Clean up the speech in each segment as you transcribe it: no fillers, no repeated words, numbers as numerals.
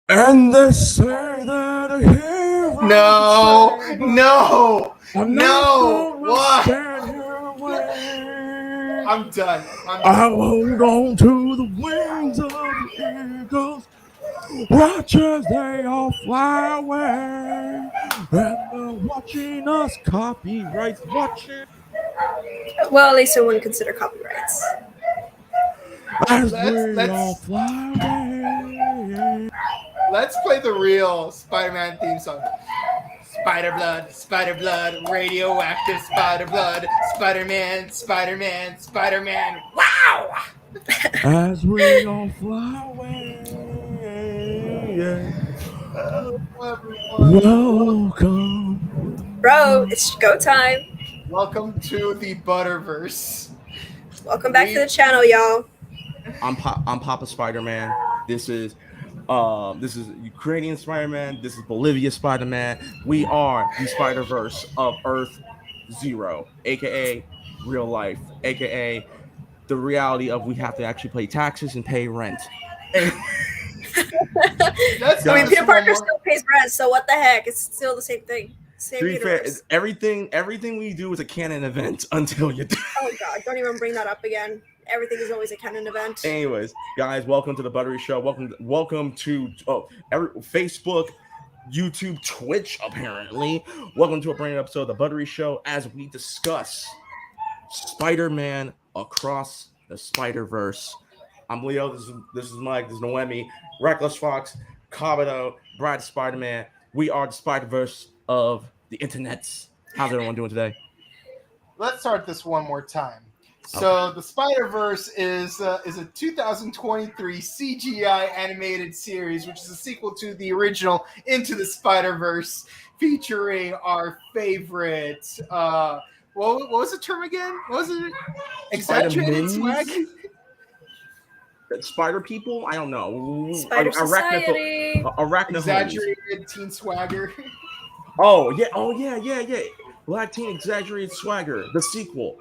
And they say that a hero. No, no, I'm no. What? stand here and wait. I'm done. I hold on to the wings of the eagles, watch as they all fly away. And they're watching us, copyrights watching. Well, at least I wouldn't consider copyrights. As we all fly away. Let's play the real Spider-Man theme song. Spider blood, radioactive spider blood, Spider-Man, Spider-Man, Spider-Man. Wow! As we all fly away. Welcome. Bro, it's go time. Welcome to the Butterverse. Welcome back to the channel, y'all. I'm Papa Spider-Man. This is Ukrainian Spider-Man. This is Bolivia Spider-Man. We are the Spider-Verse of Earth Zero, aka real life, aka the reality of we have to actually pay taxes and pay rent. I mean, Peter Parker still pays rent, so what the heck? It's still the same thing. Same universe. Everything we do is a canon event until you do. Oh god, don't even bring that up again. Everything is always a canon event. Anyways, guys, welcome to the Buttery Show. Welcome to Facebook, YouTube, Twitch, apparently. Welcome to a brand new episode of the Buttery Show as we discuss Spider-Man Across the Spider-Verse. I'm Leo. This is Mike. This is Noemi. Reckless Fox, Kabuto, Brad Spider-Man. We are the Spider-Verse of the internets. How's everyone doing today? Let's start this one more time. So the Spider-Verse is a 2023 CGI animated series, which is a sequel to the original Into the Spider-Verse, featuring our favorite. What was the term again? What was it? Exaggerated swag. Spider people? I don't know. Spider Society. Exaggerated teen swagger. Oh yeah. Black Teen Exaggerated Swagger, the sequel.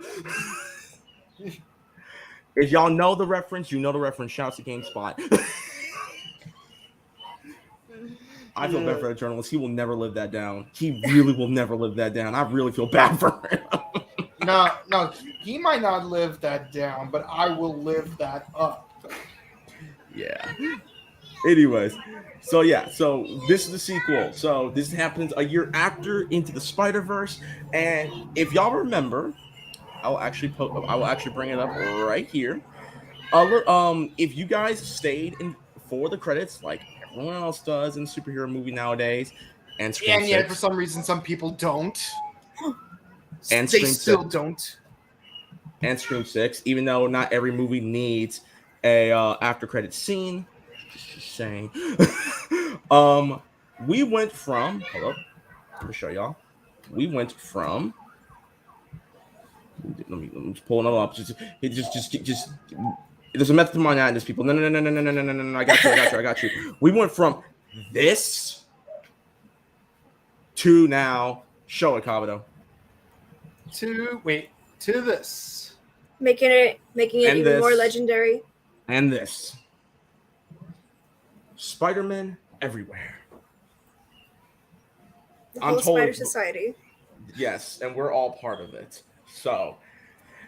If y'all know the reference, you know the reference. Shouts to GameSpot. I feel bad for the journalist. He will never live that down. He really will never live that down. I really feel bad for him. No, he might not live that down, but I will live that up. Yeah. Anyways, so this is the sequel. So this happens a year after Into the Spider-Verse, and if y'all remember, I will actually bring it up right here. If you guys stayed in for the credits, like everyone else does in superhero movie nowadays, and yet for some reason some people don't, and they still don't. And Scream 6, even though not every movie needs a after credit scene. Just saying. We went from. Hold up, let me show y'all. We went from. Let me just pull it up. Just. There's a method to my madness, people. No. I got you. We went from this to now. Show it, Kabuto. To this. Making it even more legendary. And this. Spider-Man everywhere. The whole Spider Society. Yes, and we're all part of it. So,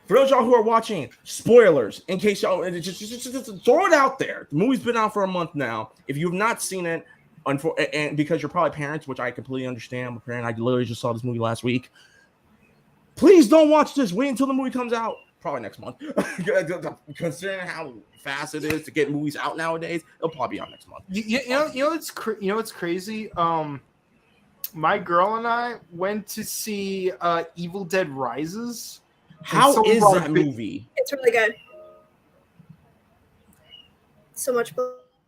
for those y'all who are watching, spoilers, in case y'all just throw it out there. The movie's been out for a month now. If you've not seen it, and because you're probably parents, which I completely understand, I'm a parent. I literally just saw this movie last week. Please don't watch this. Wait until the movie comes out. Probably next month. Considering how fast it is to get movies out nowadays, it'll probably be out next month. You know it's crazy. My girl and I went to see Evil Dead Rises. How is that movie? It's really good. So much.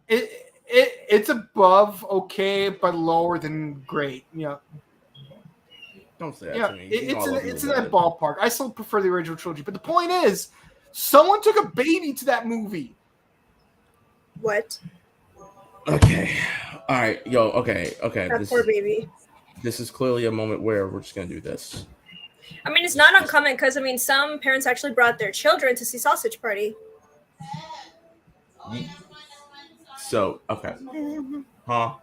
It's above okay, but lower than great. Don't say that to me. It's in that ballpark. I still prefer the original trilogy, but the point is, someone took a baby to that movie. What? Okay. All right. Yo. Okay. That poor baby. This is clearly a moment where we're just gonna do this. I mean, it's not uncommon because some parents actually brought their children to see Sausage Party. So okay, huh?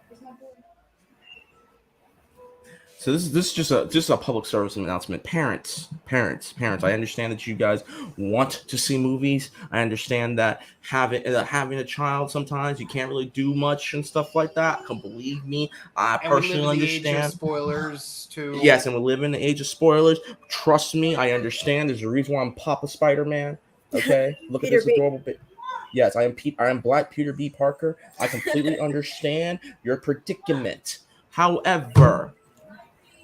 So this is just a public service announcement. Parents. I understand that you guys want to see movies. I understand that having a child sometimes you can't really do much and stuff like that. Believe me, I And we live personally in the age of understand. spoilers too. Yes, and we live in the age of spoilers. Trust me, I understand. There's a reason why I'm Papa Spider-Man. Okay, look at Peter this B. adorable bit. Yes, I am Black Peter B. Parker. I completely understand your predicament. However,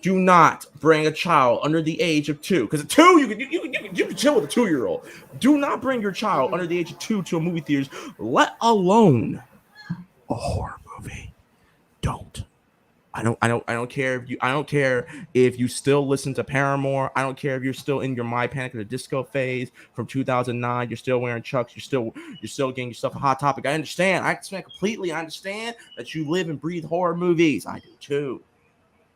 do not bring a child under the age of 2. Because at 2, you can chill with a 2-year-old. Do not bring your child under the age of 2 to a movie theaters, let alone a horror movie. Don't. I don't care if you still listen to Paramore. I don't care if you're still in your My Panic at the Disco phase from 2009. You're still wearing Chucks. You're still getting yourself a Hot Topic. I understand. I completely understand that you live and breathe horror movies. I do too.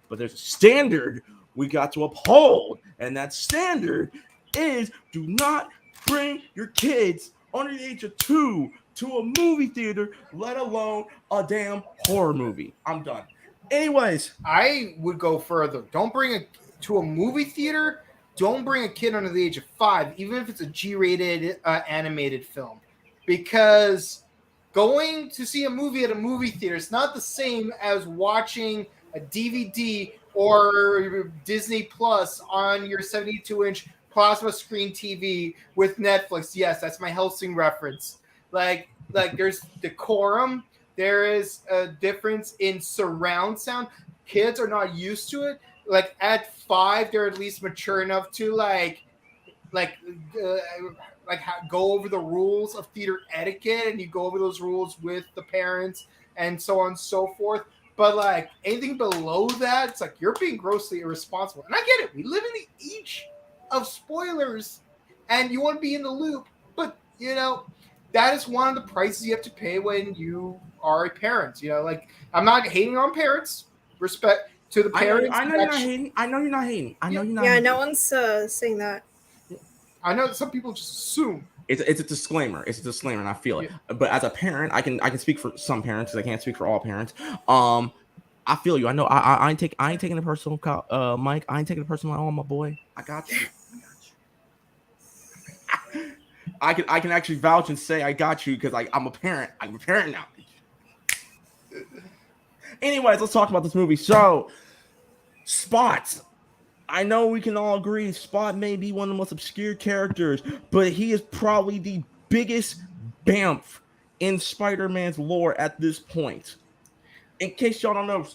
But there's a standard we got to uphold, and that standard is do not bring your kids under the age of 2 to a movie theater, let alone a damn horror movie. I'm done. Anyways, I would go further. Don't bring to a movie theater. Don't bring a kid under the age of 5, even if it's a G-rated animated film, because going to see a movie at a movie theater is not the same as watching a DVD or Disney Plus on your 72-inch plasma screen TV with Netflix. Yes, that's my Helsing reference. Like there's decorum. There is a difference in surround sound. Kids are not used to it. Like at 5, they're at least mature enough to go over the rules of theater etiquette, and you go over those rules with the parents and so on and so forth. But like anything below that, it's like you're being grossly irresponsible. And I get it. We live in the age of spoilers, and you want to be in the loop. But that is one of the prices you have to pay when you are a parent. Like I'm not hating on parents. Respect to the parents. I know you're not hating. I know you're not hating. Yeah, no one's saying that. I know some people just assume. It's a disclaimer. It's a disclaimer, and I feel it. But as a parent, I can speak for some parents, because I can't speak for all parents. I feel you. I know. I ain't taking it personal, Mike. I ain't taking it personal at all, my boy. I got you. I can actually vouch and say I got you, because I'm a parent. I'm a parent now. Anyways, let's talk about this movie. So, Spot. I know we can all agree Spot may be one of the most obscure characters, but he is probably the biggest bamf in Spider-Man's lore at this point. In case y'all don't know,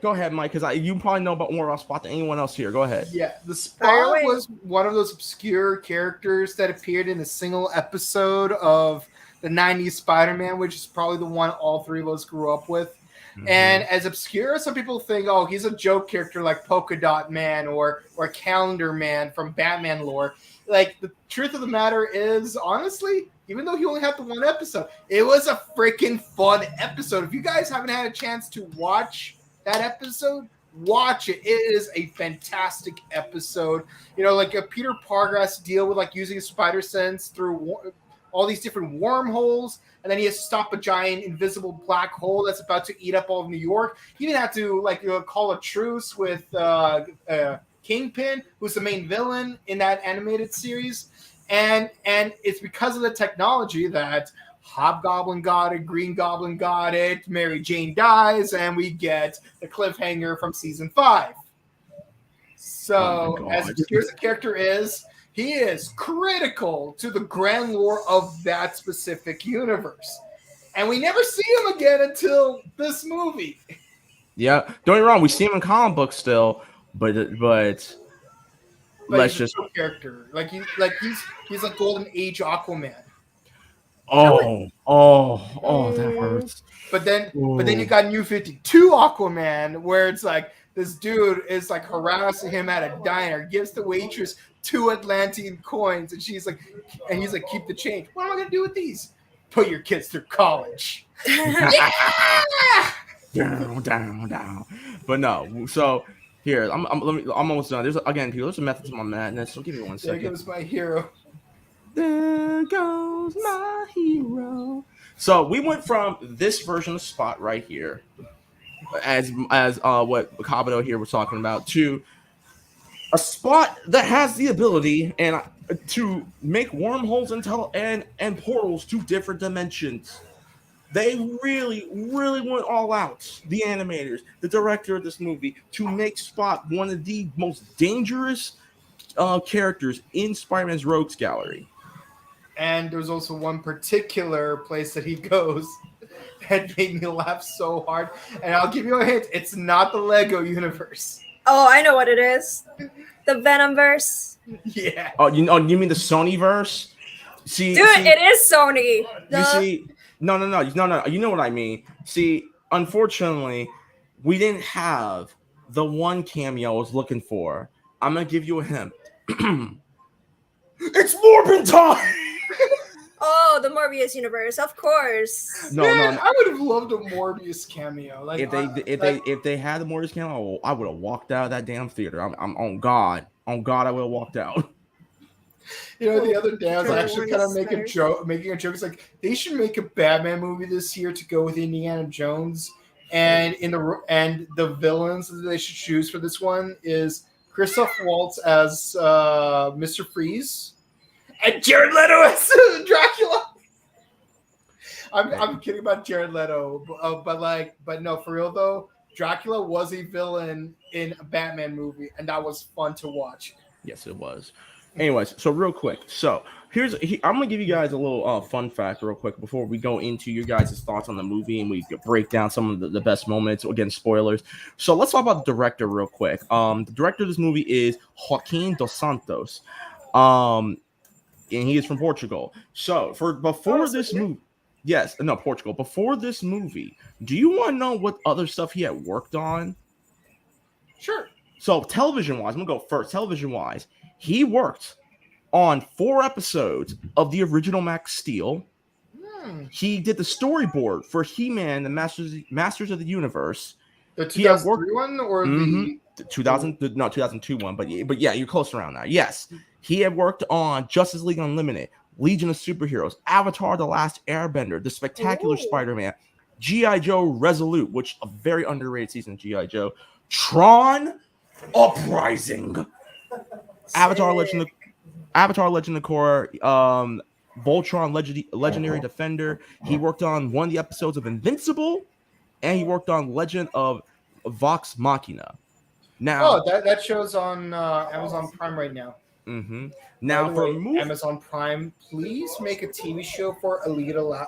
go ahead, Mike, because you probably know more about Spot than anyone else here. Go ahead. Yeah, the Spot was one of those obscure characters that appeared in a single episode of the 90s Spider-Man, which is probably the one all three of us grew up with. Mm-hmm. And as obscure as some people think, oh, he's a joke character like Polka Dot Man or Calendar Man from Batman lore. Like, the truth of the matter is, honestly, even though he only had the one episode, it was a freaking fun episode. If you guys haven't had a chance to watch that episode, watch it. It is a fantastic episode. Like Peter Parker has to deal with using his spider sense through all these different wormholes, and then he has to stop a giant invisible black hole that's about to eat up all of New York. He even had to call a truce with Kingpin, who's the main villain in that animated series. And it's because of the technology that Hobgoblin got it, Green Goblin got it, Mary Jane dies, and we get the cliffhanger from season 5. So, as obscure as the character is, he is critical to the grand lore of that specific universe. And we never see him again until this movie. Yeah, don't get me wrong, we see him in comic books still, but let's just a character. He's like Golden Age Aquaman. Oh, that hurts. But then you got New 52 Aquaman, where it's like this dude is harassing him at a diner, gives the waitress 2 Atlantean coins, and he's like, keep the change. What am I gonna do with these? Put your kids through college. down. But no, so here I'm almost done. There's a method to my madness. So give me 1 second. There goes my hero. There goes my hero. So we went from this version of Spot right here, as what Kabuto here was talking about, to a Spot that has the ability and to make wormholes and portals to different dimensions. They really, really went all out. The animators, the director of this movie, to make Spot one of the most dangerous characters in Spider-Man's Rogues Gallery. And there's also one particular place that he goes that made me laugh so hard. And I'll give you a hint: it's not the Lego universe. Oh, I know what it is. The Venomverse. Yeah. Oh, you mean the Sony verse? See, Dude, it is Sony. You see, no. You know what I mean. See, unfortunately, we didn't have the one cameo I was looking for. I'm gonna give you a hint. It's Morbin time. Oh, the Morbius universe, of course. No. I would have loved a Morbius cameo. Like If they had the Morbius cameo, I would have walked out of that damn theater. I'm on God, I would have walked out. You know, the other day I was actually kind of making a joke. It's like they should make a Batman movie this year to go with Indiana Jones, and the villains that they should choose for this one is Christoph Waltz as Mr. Freeze and Jared Leto as Dracula. I'm kidding about Jared Leto, but no, for real though, Dracula was a villain in a Batman movie, and that was fun to watch. Yes, it was. Anyways, so real quick, I'm gonna give you guys a little fun fact real quick before we go into your guys' thoughts on the movie and we break down some of the best moments. Again, spoilers. So let's talk about the director real quick. The director of this movie is Joaquim dos Santos, and he is from Portugal. So before this movie, Portugal. Before this movie, do you want to know what other stuff he had worked on? Sure. So television-wise, I'm gonna go first. Television-wise, he worked on 4 episodes of the original Max Steel. He did the storyboard for He-Man, the Masters of the Universe. The 2003 one or the 2002 one, but yeah, you're close around that. Yes, he had worked on Justice League Unlimited, Legion of Superheroes, Avatar: The Last Airbender, The Spectacular Spider-Man, G.I. Joe Resolute, which a very underrated season of G.I. Joe, Tron Uprising, Avatar: Legend of Korra, Voltron Legendary Defender. He worked on one of the episodes of Invincible, and he worked on Legend of Vox Machina. Now, that show's on Amazon Prime right now. Mm-hmm. Now, for Amazon Prime, please make a TV show for Alita,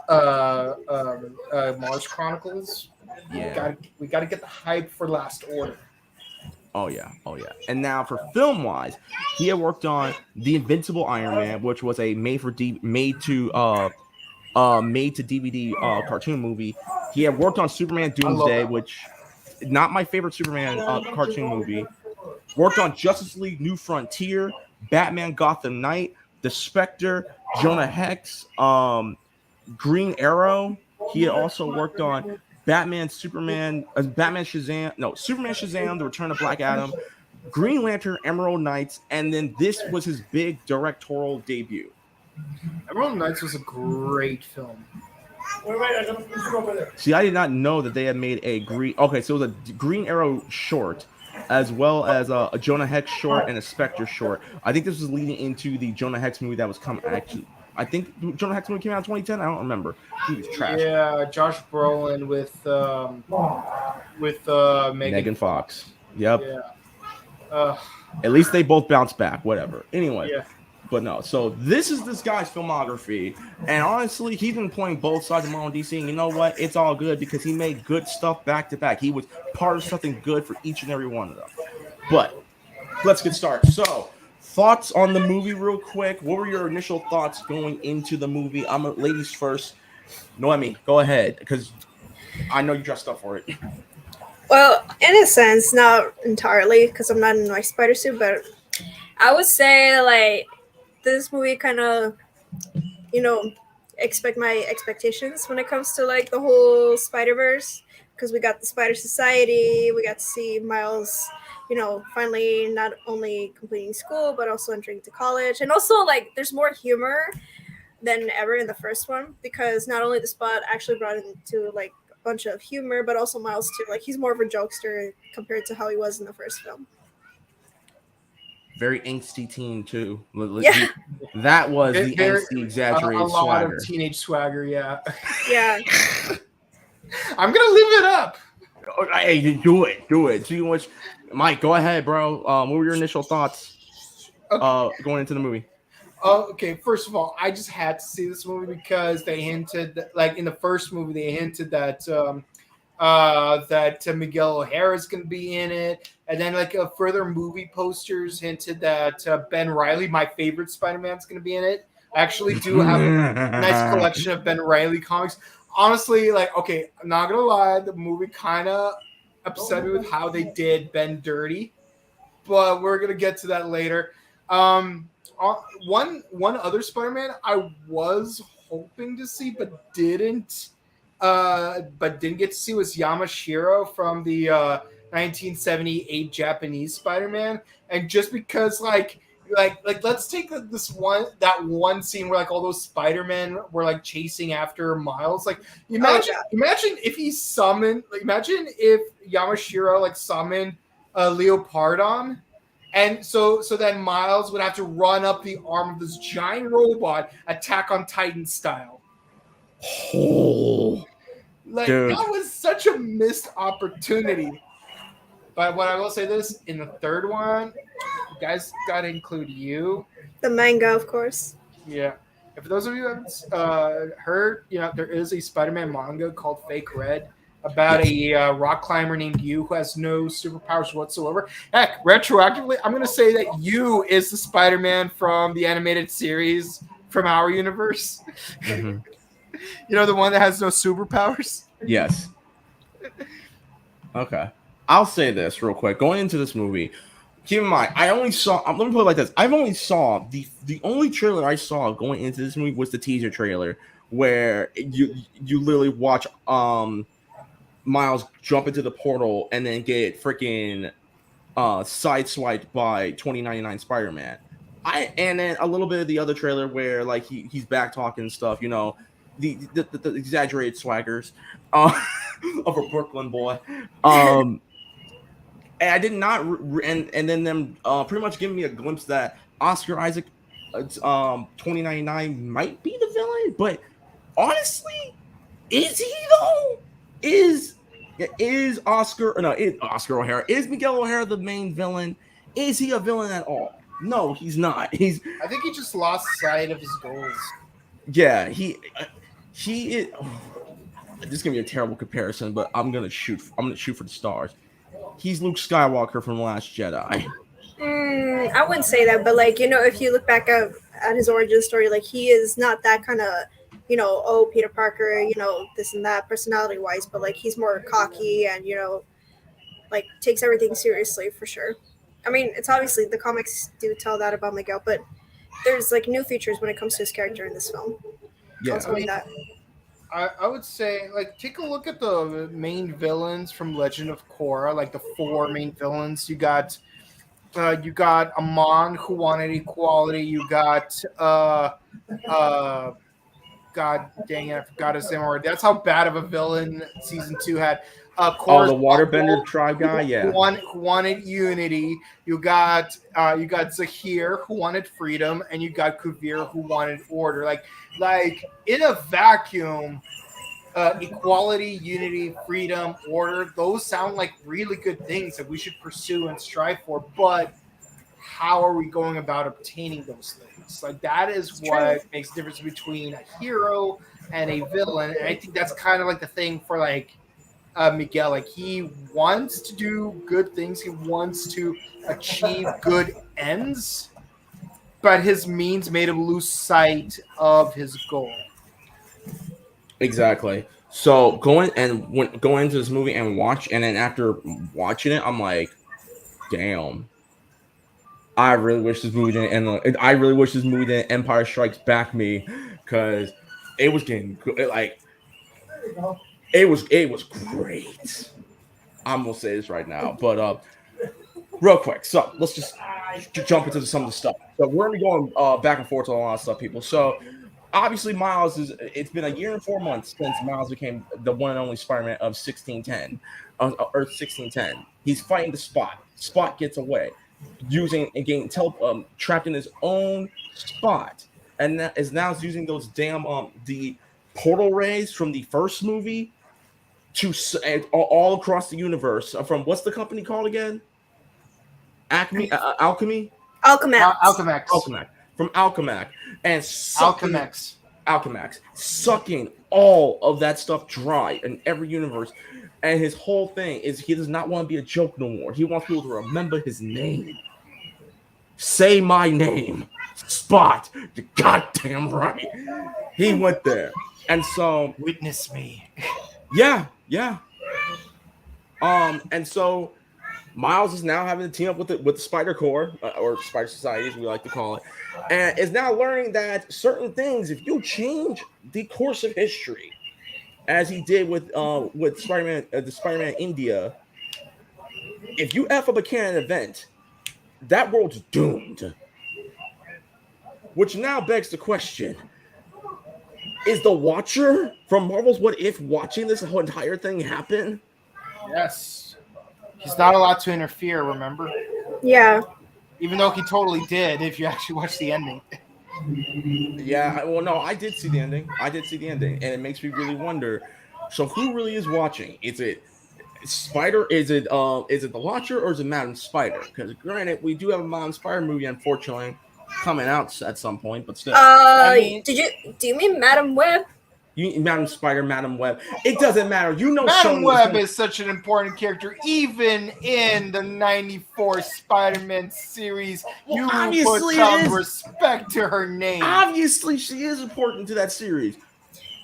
Mars Chronicles. Yeah, we got to get the hype for Last Order. Oh yeah. And now for film-wise, he had worked on The Invincible Iron Man, which was a made to DVD cartoon movie. He had worked on Superman Doomsday, which not my favorite Superman cartoon movie. Worked on Justice League New Frontier, Batman Gotham Knight, The Spectre, Jonah Hex, Green Arrow. He had also worked on Superman Shazam, The Return of Black Adam, Green Lantern, Emerald Knights, and then this was his big directorial debut. Emerald Knights was a great film. See, I did not know that they had made a Green. Okay, so it was a Green Arrow short, as well as a Jonah Hex short and a Spectre short. I think this was leading into the Jonah Hex movie that was coming. Actually, I think Jonah Hex movie came out in 2010. I don't remember. He was trash. Yeah, Josh Brolin with Megan Fox. Yep. Yeah. At least they both bounced back. Whatever. Anyway. Yeah. But no, so this is this guy's filmography, and honestly, he's been playing both sides of Marvel and DC, and you know what? It's all good because he made good stuff back to back. He was part of something good for each and every one of them. But let's get started. So, thoughts on the movie real quick. What were your initial thoughts going into the movie? Ladies first. Noemi, go ahead, because I know you dressed up for it. Well, in a sense, not entirely, because I'm not in my spider suit, but I would say, like, this movie kind of, expect my expectations when it comes to, like, the whole Spider-Verse, because we got the Spider Society, we got to see Miles, finally not only completing school, but also entering to college, and also, like, there's more humor than ever in the first one, because not only the Spot actually brought into like a bunch of humor, but also Miles too. Like he's more of a jokester compared to how he was in the first film. Very angsty teen too. Yeah. That was the There- angsty exaggerated a lot swagger. of teenage swagger. Yeah, Yeah. I'm gonna live it up. Hey, do it. See which, Mike, go ahead, bro. What were your initial thoughts going into the movie? Okay, first of all, I just had to see this movie because they hinted, like in the first movie, they hinted that Miguel O'Hara is going to be in it, and then like further movie posters hinted that Ben Reilly, my favorite Spider-Man, is going to be in it. I actually do have a nice collection of Ben Reilly comics. Honestly, like, okay, I'm not gonna lie, the movie kind of upset me with how they did Ben dirty, but we're gonna get to that later. One other Spider-Man I was hoping to see but didn't get to see was Yamashiro from the 1978 Japanese Spider-Man, and just because like let's take that one scene where like all those Spider-Men were like chasing after Miles. Like imagine if he summoned, like imagine if Yamashiro like summoned Leopardon. And so then Miles would have to run up the arm of this giant robot, Attack on Titan style. Oh, like dude. That was such a missed opportunity. But what I will say this, in the third one, you guys got to include you. The manga, of course. Yeah. And for those of you who haven't heard, there is a Spider-Man manga called Fake Red about a rock climber named Yu who has no superpowers whatsoever. Heck, retroactively, I'm going to say that Yu is the Spider-Man from the animated series from our universe. Mm-hmm. The one that has no superpowers? Yes. Okay. I'll say this real quick. Going into this movie, keep in mind, I only saw, let me put it like this. I've only saw, the only trailer I saw going into this movie was the teaser trailer where you literally watch Miles jump into the portal and then get freaking sideswiped by 2099 Spider-Man. And then a little bit of the other trailer where like he's back talking stuff, the exaggerated swaggers of a Brooklyn boy. And I did not, and then them pretty much giving me a glimpse that Oscar Isaac, 2099 might be the villain, but honestly, is he though? Is Oscar O'Hara? Is Miguel O'Hara the main villain? Is he a villain at all? No, he's not. I think he just lost sight of his goals. Yeah, he is. This is gonna be a terrible comparison, but I'm gonna shoot for the stars. He's Luke Skywalker from The Last Jedi. I wouldn't say that, but like if you look back at his origin story, like he is not that kind of Peter Parker, this and that personality wise, but like he's more cocky and like takes everything seriously for sure. I mean, it's obviously the comics do tell that about Miguel, but there's like new features when it comes to his character in this film. Yeah, that. I would say, like, take a look at the main villains from Legend of Korra, like the 4 main villains. You got Amon, who wanted equality. You got God dang it, I forgot his name already. That's how bad of a villain season 2 had. The Waterbender tribe guy, yeah. Who wanted unity. You got Zahir, who wanted freedom, and you got Kuvir, who wanted order. Like in a vacuum, equality, unity, freedom, order, those sound like really good things that we should pursue and strive for. But how are we going about obtaining those things? Like that is what makes the difference between a hero and a villain. And I think that's kind of like the thing for like Miguel. Like he wants to do good things. He wants to achieve good ends, but his means made him lose sight of his goal. Exactly. So going into this movie and then after watching it, I'm like, damn. I really wish this movie didn't end. I really wish this movie didn't Empire Strikes Back me, because it was getting good. Like it was great. I'm gonna say this right now, but real quick. So let's just jump into some of the stuff. So we're gonna be going back and forth on a lot of stuff, people. So obviously Miles is. It's been a year and 4 months since Miles became the one and only Spider-Man of 1610, Earth 1610. He's fighting the Spot. Spot gets away, using and getting trapped in his own spot, and that is now using those damn the portal rays from the first movie all across the universe. From what's the company called again? Alchemy. Alchemax. Alchemax. From Alchemax and Alchemax. sucking all of that stuff dry in every universe. And his whole thing is he does not want to be a joke no more. He wants people to remember his name. Say my name, Spot. You're goddamn right. He went there, and so witness me. Yeah. And so Miles is now having to team up with the Spider Corps or Spider Society, as we like to call it, and is now learning that certain things, if you change the course of history, as he did with Spider-Man, the Spider-Man India, if you F up a canon event, that world's doomed. Which now begs the question: is the Watcher from Marvel's What If watching this whole entire thing happen? Yes. He's not allowed to interfere, remember? Yeah. Even though he totally did, if you actually watch the ending. Yeah, well, no, I did see the ending. And it makes me really wonder. So, who really is watching? Is it Spider? Is it the Watcher, or is it Madam Spider? Because granted, we do have a Madam Spider movie, unfortunately, coming out at some point, but still. Do you mean Madam Web? Madam Spider, Madam Web. It doesn't matter. You know, Madam Web is such an important character, even in the '94 Spider-Man series. You put some respect to her name. Obviously, she is important to that series.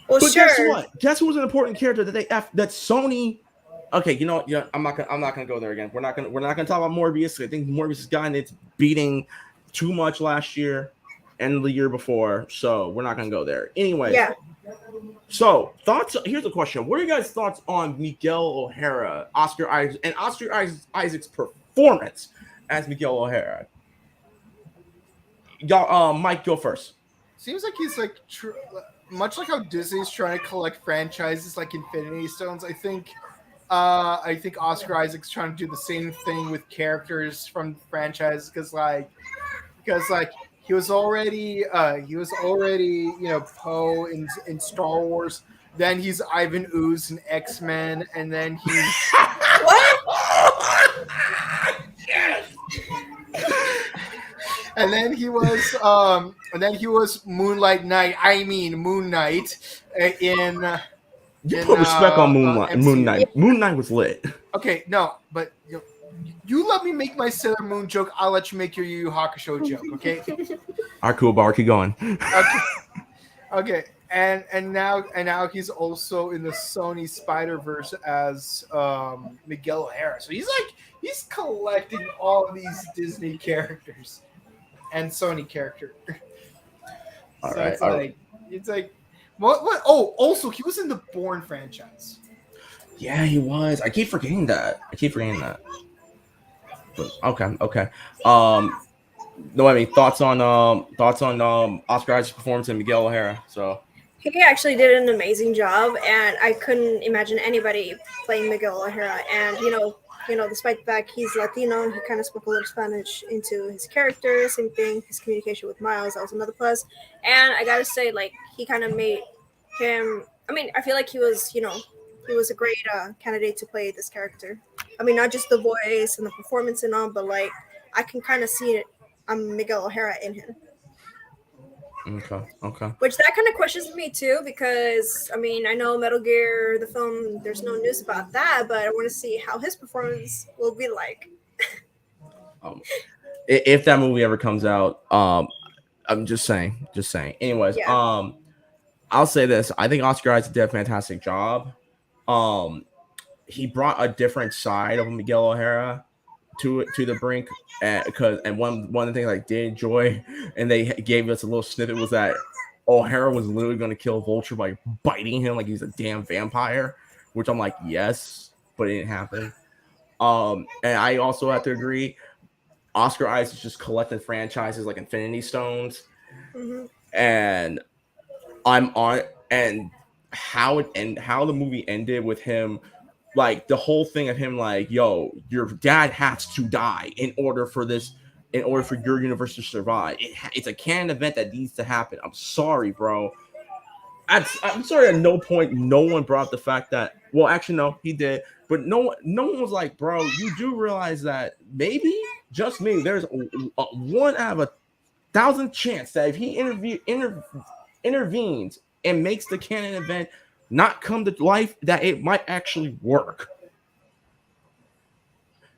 Well, but sure. Guess what? Guess who was an important character that Sony? Okay, you know what? Yeah, I'm not gonna go there again. We're not gonna talk about Morbius. I think Morbius has gotten its beating too much last year and the year before, so we're not gonna go there. Anyway. Yeah. So, thoughts. Here's a question: what are you guys' thoughts on Miguel O'Hara, Oscar Isaac's performance as Miguel O'Hara? Y'all, Mike, go first. Seems like he's like much like how Disney's trying to collect franchises like Infinity Stones. I think Oscar Isaac's trying to do the same thing with characters from franchises because he was already Poe in Star Wars. Then he's Ivan Ooze in X-Men, and then he's what? and then he was Moonlight Knight. I mean Moon Knight in. You put respect on Moonlight. Moon Knight. Moon Knight was lit. Okay, no, but you let me make my Sailor Moon joke. I'll let you make your Yu Yu Hakusho joke. Okay. All right, cool, bar. Keep going. Okay. And now he's also in the Sony Spider-Verse as Miguel O'Hara. So he's collecting all of these Disney characters and Sony characters. All right. It's like what? Oh, also he was in the Bourne franchise. Yeah, he was. I keep forgetting that. But, okay. No, I mean thoughts on Oscar Isaac's performance and Miguel O'Hara. So he actually did an amazing job, and I couldn't imagine anybody playing Miguel O'Hara. And despite the fact he's Latino, he kind of spoke a little Spanish into his character. Same thing, his communication with Miles, that was another plus. And I gotta say, like, he kind of made him. I mean, I feel like he was a great candidate to play this character. I mean, not just the voice and the performance and all, but like I can kind of see it. Miguel O'Hara in him. Okay. Which that kind of questions me too, because I mean, I know Metal Gear, the film, there's no news about that, but I want to see how his performance will be like. If that movie ever comes out, I'm just saying. Anyways, yeah. I'll say this: I think Oscar Isaac did a fantastic job. He brought a different side of Miguel O'Hara to the brink, and one of the things I did enjoy, and they gave us a little snippet, was that O'Hara was literally going to kill Vulture by biting him like he's a damn vampire, which I'm like, yes, but it didn't happen. And I also have to agree, Oscar Isaac just collecting franchises like Infinity Stones, mm-hmm. and I'm on and how the movie ended with him, like the whole thing of him like, yo, your dad has to die in order for your universe to survive. It's a canon event that needs to happen. I'm sorry, bro. I'm sorry. At no point, no one brought up the fact that. Well, actually, no, he did, but no one was like, bro, you do realize that maybe just me. There's a 1 out of 1,000 chance that if he intervenes and makes the canon event not come to life, that it might actually work.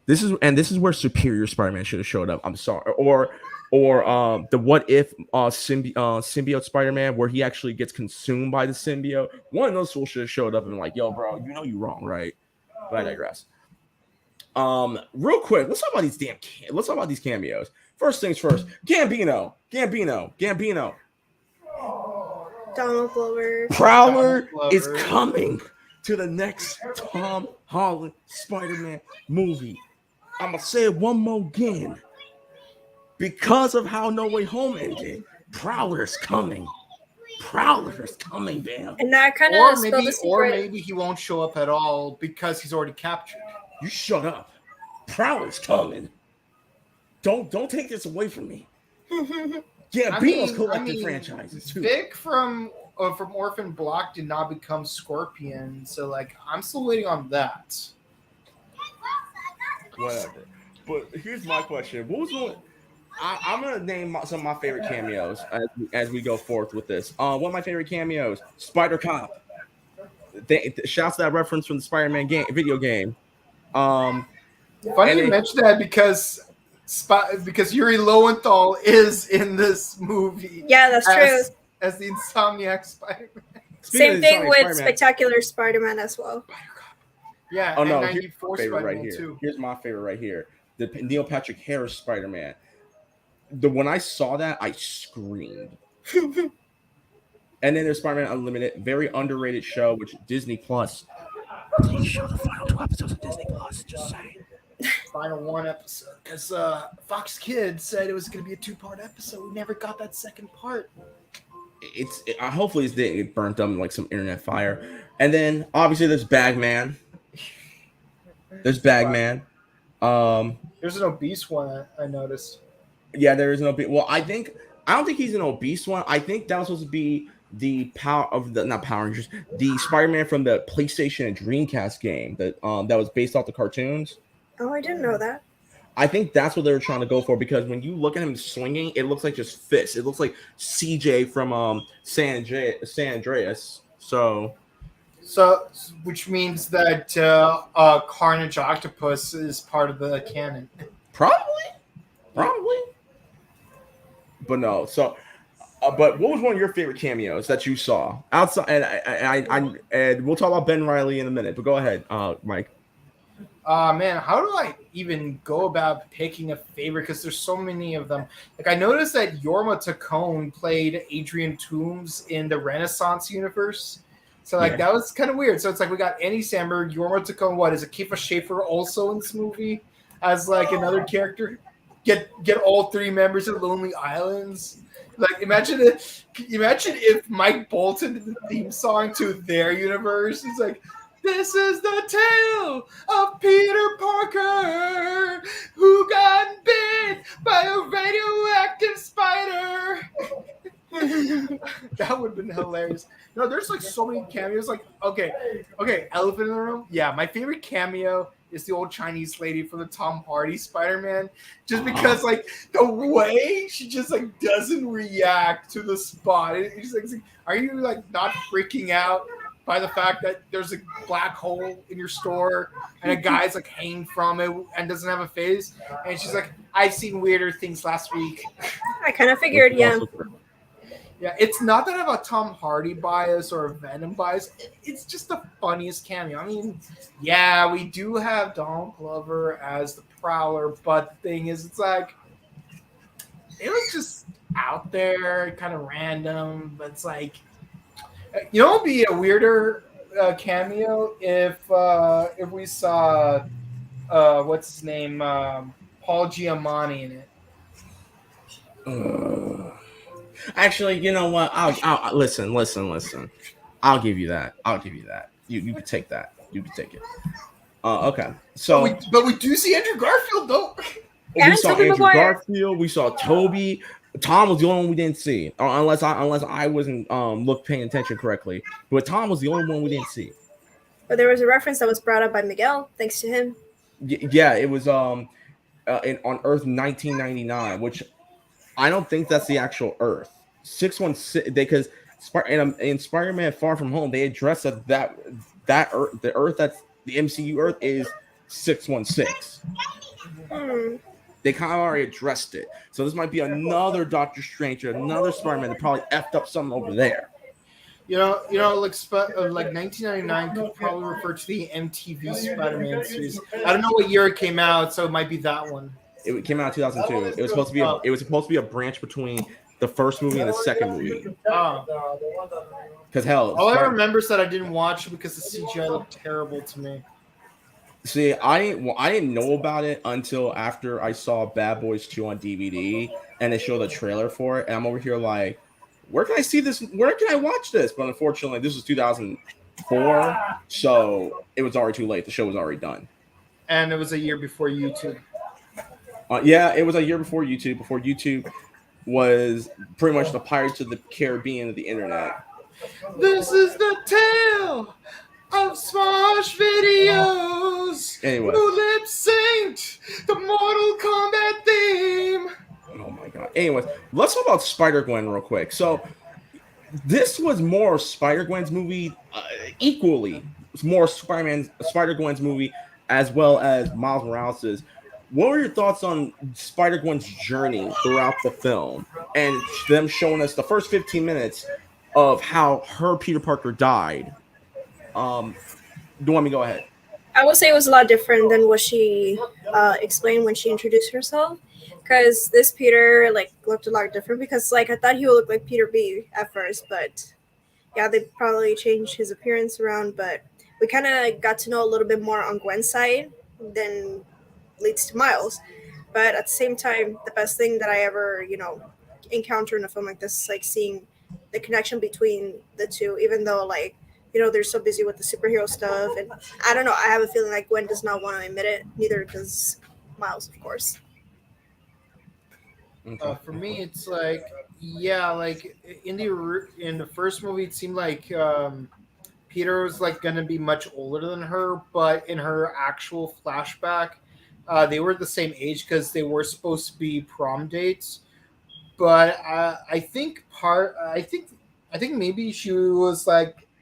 This is where Superior Spider-Man should have showed up. I'm sorry, or the what if symbiote Spider-Man, where he actually gets consumed by the symbiote. One of those fools should have showed up and like, yo, bro, you know you're wrong, right? But I digress. Real quick, let's talk about these cameos. First things first, Gambino. Donald Glover. Prowler is coming to the next Tom Holland Spider-Man movie. I'm gonna say it one more again. Because of how No Way Home ended, Prowler's coming. Bam. And that kind of spelled the secret. Or maybe he won't show up at all because he's already captured. You shut up. Prowler's coming. Don't take this away from me. Yeah, Beatles collected franchises too. Vic from Orphan Black did not become Scorpion, so like I'm still waiting on that. Whatever. But here's my question: what was one? I'm gonna name some of my favorite cameos as we go forth with this. One of my favorite cameos: Spider Cop. Shouts to that reference from the Spider-Man video game. Funny you mentioned that because Yuri Lowenthal is in this movie. Yeah, that's true. As the Insomniac Spider-Man. Same thing with Spider-Man. Spectacular Spider-Man as well. Yeah. Oh no, here's my favorite right here. Too. Here's my favorite right here. The Neil Patrick Harris Spider-Man. When I saw that, I screamed. And then there's Spider-Man Unlimited, very underrated show, which Disney Plus. They show the final 2 episodes of Disney Plus. Just saying. Final 1 episode, because Fox Kids said it was going to be a 2-part episode. We never got that second part. Hopefully it's didn't get burnt up in like some internet fire. And then obviously there's Bagman. There's an obese one I noticed. Yeah, there is an obese. Well, I don't think he's an obese one. I think that was supposed to be the not Power Rangers, the Spider-Man from the PlayStation and Dreamcast game that was based off the cartoons. Oh, I didn't know that. I think that's what they were trying to go for, because when you look at him swinging, it looks like just fists. It looks like CJ from San Andreas. So, which means that Carnage Octopus is part of the canon. Probably. But no. So, but what was one of your favorite cameos that you saw outside? And we'll talk about Ben Reilly in a minute. But go ahead, Mike. Man, how do I even go about picking a favorite? Because there's so many of them. Like, I noticed that Jorma Taccone played Adrian Toomes in the Renaissance universe. So, that was kind of weird. So, it's like we got Andy Samberg, Jorma Taccone. Is Akiva Schaffer also in this movie as, another character? Get all 3 members of Lonely Islands. Like, imagine if Mike Bolton did the theme song to their universe. It's like, this is the tale of Peter Parker who got bit by a radioactive spider. That would have been hilarious. No, there's so many cameos. Okay, elephant in the room. Yeah, my favorite cameo is the old Chinese lady from the Tom Hardy Spider-Man. Just because the way she just doesn't react to the spot. It's like, are you not freaking out by the fact that there's a black hole in your store and a guy's hanging from it and doesn't have a face? And she's like, I've seen weirder things last week. I kind of figured, yeah. Yeah, it's not that I have a Tom Hardy bias or a Venom bias. It's just the funniest cameo. I mean, yeah, we do have Donald Glover as the Prowler, but the thing is, it was just out there, kind of random, but it's you know, it'd be a weirder cameo if we saw what's his name, Paul Giamatti in it. Actually, you know what? I'll listen. I'll give you that. You can take that. You can take it. Okay. So But we do see Andrew Garfield though. we And saw Tobey Andrew Maguire. Garfield. We saw Toby. Tom was the only one we didn't see, unless I wasn't paying attention correctly. But Tom was the only one we didn't see. But there was a reference that was brought up by Miguel, thanks to him. Yeah, it was on Earth 1999, which I don't think that's the actual Earth. 616 because in Spider-Man Far From Home they addressed that Earth, the Earth that's the MCU Earth is 616. They kind of already addressed it, so this might be another Doctor Strange or another Spider-Man that probably effed up something over there. You know, like 1999 could probably refer to the MTV Spider-Man series. I don't know what year it came out, so it might be that one. It came out in 2002. It was supposed to be a branch between the first movie and the second movie. Because hell, all I remember is that I didn't watch it because the CGI looked terrible to me. See, I didn't know about it until after I saw Bad Boys 2 on DVD and they showed the trailer for it, and I'm over here like, where can I see this? Where can I watch this? But unfortunately, this was 2004, so it was already too late. The show was already done. And it was a year before YouTube. Yeah, it was a year before YouTube. Before YouTube was pretty much the Pirates of the Caribbean of the internet. This is the tale of Smosh videos. Anyway, who lip synced the Mortal Kombat theme. Oh my god. Anyways, let's talk about Spider-Gwen real quick. So this was more Spider-Gwen's movie, equally. It's more Spider-Gwen's movie as well as Miles Morales'. What were your thoughts on Spider-Gwen's journey throughout the film and them showing us the first 15 minutes of how her Peter Parker died? Do you want me to go ahead? I would say it was a lot different than what she explained when she introduced herself. Because this Peter looked a lot different. Because I thought he would look like Peter B at first, but yeah, they probably changed his appearance around. But we kind of got to know a little bit more on Gwen's side than leads to Miles. But at the same time, the best thing that I ever encounter in a film like this is seeing the connection between the two, even though they're so busy with the superhero stuff. And I don't know, I have a feeling like Gwen does not want to admit it. Neither does Miles, of course. For me, it's in the first movie, it seemed like Peter was going to be much older than her, but in her actual flashback, they were the same age because they were supposed to be prom dates. But I think maybe she was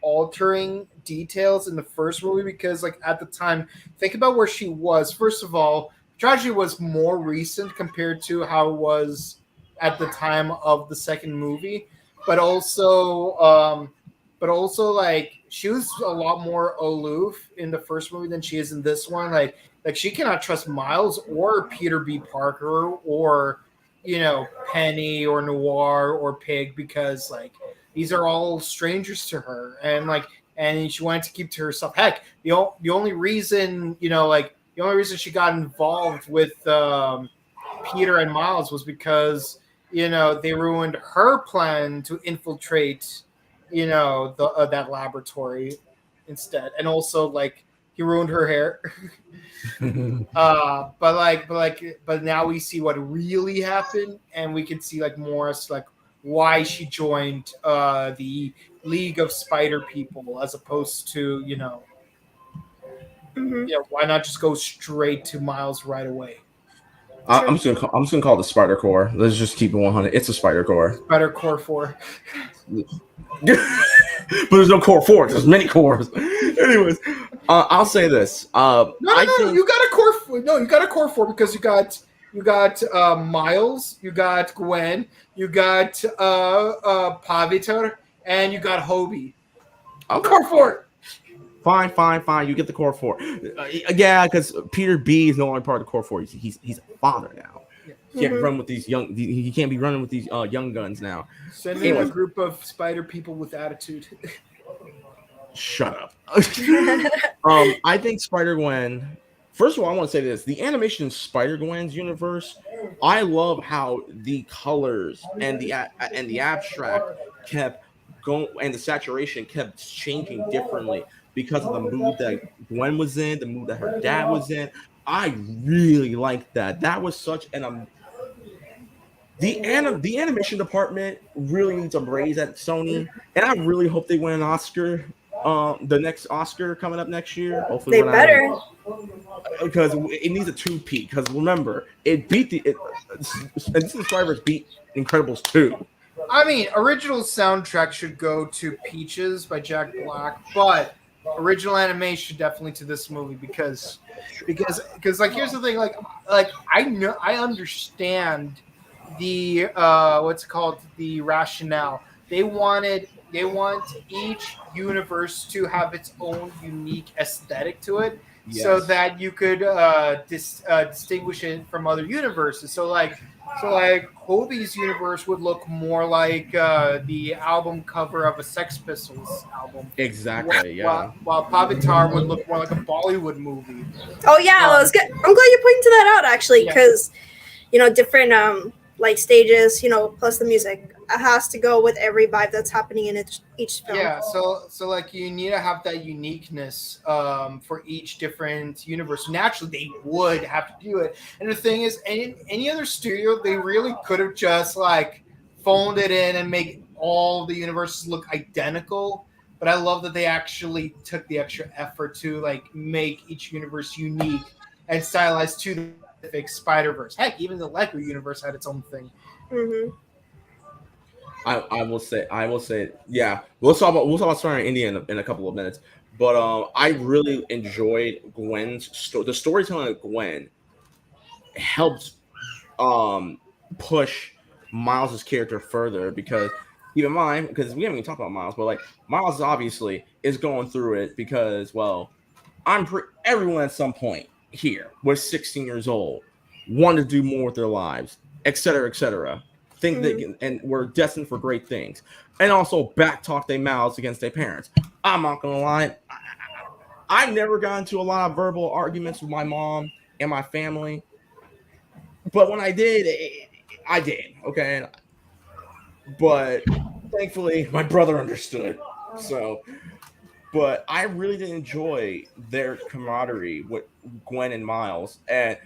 altering details in the first movie because at the time, think about where she was. First of all, tragedy was more recent compared to how it was at the time of the second movie, but also she was a lot more aloof in the first movie than she is in this one. Like she cannot trust Miles or Peter B. Parker or Penny or Noir or Pig because these are all strangers to her, and she wanted to keep to herself. Heck, the only reason the only reason she got involved with Peter and Miles was because they ruined her plan to infiltrate that laboratory instead, and also he ruined her hair. But now we see what really happened, and we can see more as why she joined the League of Spider People as opposed to why not just go straight to Miles right away? I'm just gonna call it the Spider Core. Let's just keep it 100. It's a Spider Core. Spider Core 4. But there's no Core 4. There's many cores. Anyways, I'll say this. No, you got a Core 4. No, you got a Core 4 because you got Miles, you got Gwen, you got Pavitar, and you got Hobie. Core 4. Fine. You get the Core 4. Yeah, because Peter B is no longer part of the Core 4. He's a father now. He can't run with these young. He can't be running with these young guns now. Send in a group of spider people with attitude. Shut up. I think Spider-Gwen First of all, I want to say this: the animation in Spider-Gwen's universe, I love how the colors and the abstract kept going, and the saturation kept changing differently because of the mood that Gwen was in, the mood that her dad was in. I really liked that. That was such an the animation department really needs a raise at Sony, and I really hope they win an Oscar. The next Oscar coming up next year. Hopefully, They better. because it needs a two-peat. Because remember, it beat and Subscribers beat Incredibles 2. I mean, original soundtrack should go to Peaches by Jack Black, but original animation definitely to this movie because like here's the thing, like I understand the what's it called, the rationale. They want each universe to have its own unique aesthetic to it, so that you could distinguish it from other universes. So like Hobie's universe would look more like the album cover of a Sex Pistols album. Exactly. While Pavitar would look more like a Bollywood movie. Oh yeah, that was good. I'm glad you pointed that out actually, because different like stages, plus the music. It has to go with every vibe that's happening in each film. Yeah, so like you need to have that uniqueness for each different universe. Naturally, they would have to do it. And the thing is, any other studio, they really could have just like phoned it in and make all the universes look identical. But I love that they actually took the extra effort to like make each universe unique and stylized to the specific Spider-Verse. Heck, even the Lego universe had its own thing. Mm-hmm. I will say, yeah. We'll talk about Spider-Man India in a couple of minutes. But I really enjoyed the storytelling of Gwen helped push Miles' character further, because keep in mind, because we haven't even talked about Miles, but like Miles obviously is going through it because, well, everyone at some point here was 16 years old, wanted to do more with their lives, etc. Think that, and we're destined for great things, and also backtalk their mouths against their parents. I'm not gonna lie, I never got into a lot of verbal arguments with my mom and my family, but when I did, I did. Okay, but thankfully my brother understood. So, but I really did enjoy their camaraderie with Gwen and Miles, and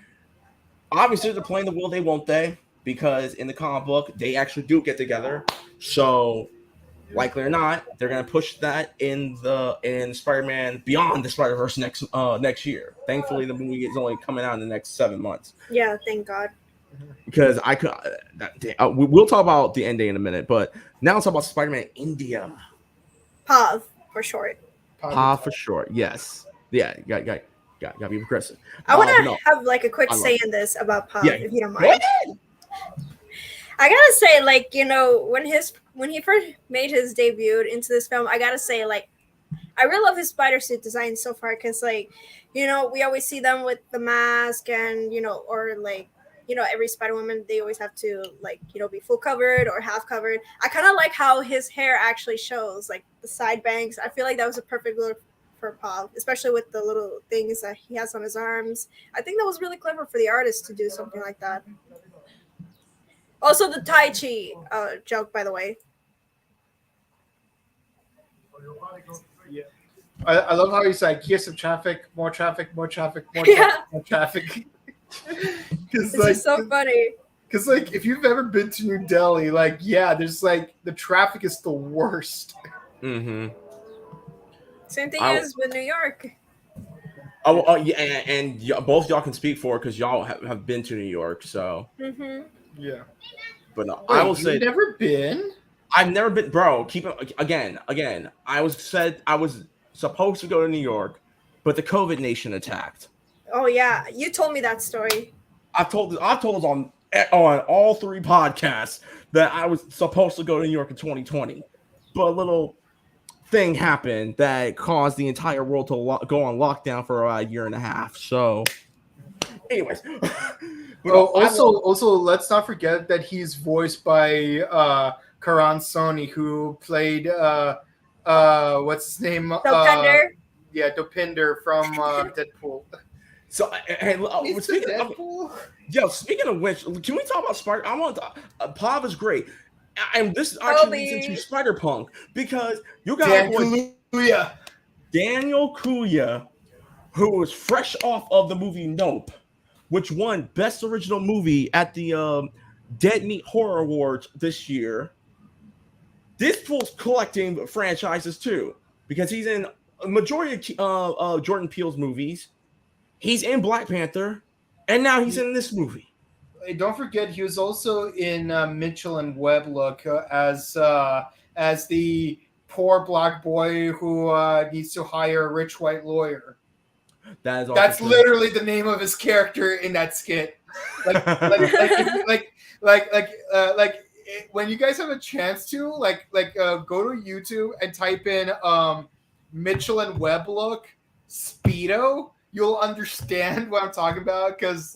obviously they're playing the will they won't they. Because in the comic book, they actually do get together. So, likely or not, they're gonna push that in Spider-Man Beyond the Spider-Verse next year. Thankfully, the movie is only coming out in the next 7 months. Yeah, thank God. Because we'll talk about the ending in a minute, but now let's talk about Spider-Man India. POV for short. POV for short. Yes. Yeah. Got to be progressive. I want to have like a quick say in this about POV, if you don't mind. I gotta say, like, when he first made his debut into this film, I gotta say, like, I really love his spider suit design so far, because, like, we always see them with the mask and, or like, every Spider-Woman, they always have to, like, be full covered or half covered. I kind of like how his hair actually shows, like, the side bangs. I feel like that was a perfect look for POV, especially with the little things that he has on his arms. I think that was really clever for the artist to do something like that. Also, the Tai Chi joke, by the way. Yeah, I love how he's like, here's some traffic, more traffic, more traffic, more traffic. This is so funny. Because, like, if you've ever been to New Delhi, like, yeah, there's like the traffic is the worst. Mm-hmm. Same thing as with New York. Oh yeah, and both y'all can speak for it because y'all have been to New York, so. Mm-hmm. Yeah. But no, Wait, I will say, never been? I've never been, bro. Keep it again. I was supposed to go to New York, but the COVID nation attacked. Oh yeah, you told me that story. I've told on all 3 podcasts that I was supposed to go to New York in 2020, but a little thing happened that caused the entire world to go on lockdown for a year and a half. So, anyways. Also, let's not forget that he's voiced by Karan Sony, who played what's his name? Dopinder. Dopinder from Deadpool. So, hey, He's the Deadpool. speaking of which, can we talk about Spider? I want Pav is great, and this actually leads into Spider Punk because you got Daniel Kaluuya, who was fresh off of the movie Nope, which won Best Original Movie at the Dead Meat Horror Awards this year. This fool's collecting franchises too because he's in a majority of Jordan Peele's movies. He's in Black Panther, and now he's in this movie. Hey, don't forget, he was also in Mitchell and Webb look as the poor black boy who needs to hire a rich white lawyer. That's literally the name of his character in that skit. Like when you guys have a chance to go to YouTube and type in Mitchell and Webb look Speedo, you'll understand what I'm talking about because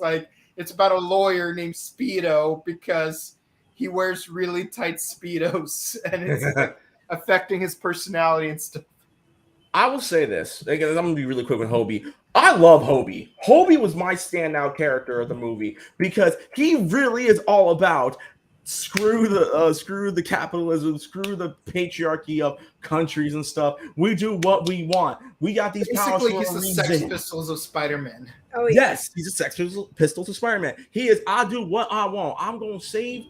it's about a lawyer named Speedo because he wears really tight Speedos and it's affecting his personality and stuff. I will say this. I'm going to be really quick with Hobie. I love Hobie. Hobie was my standout character of the movie because he really is all about screw the capitalism, screw the patriarchy of countries and stuff. We do what we want. We got these powers for a reason. He's the Sex Pistols of Spider-Man. Oh, yeah. Yes, he's a Sex Pistols of Spider-Man. He is. I do what I want. I'm gonna save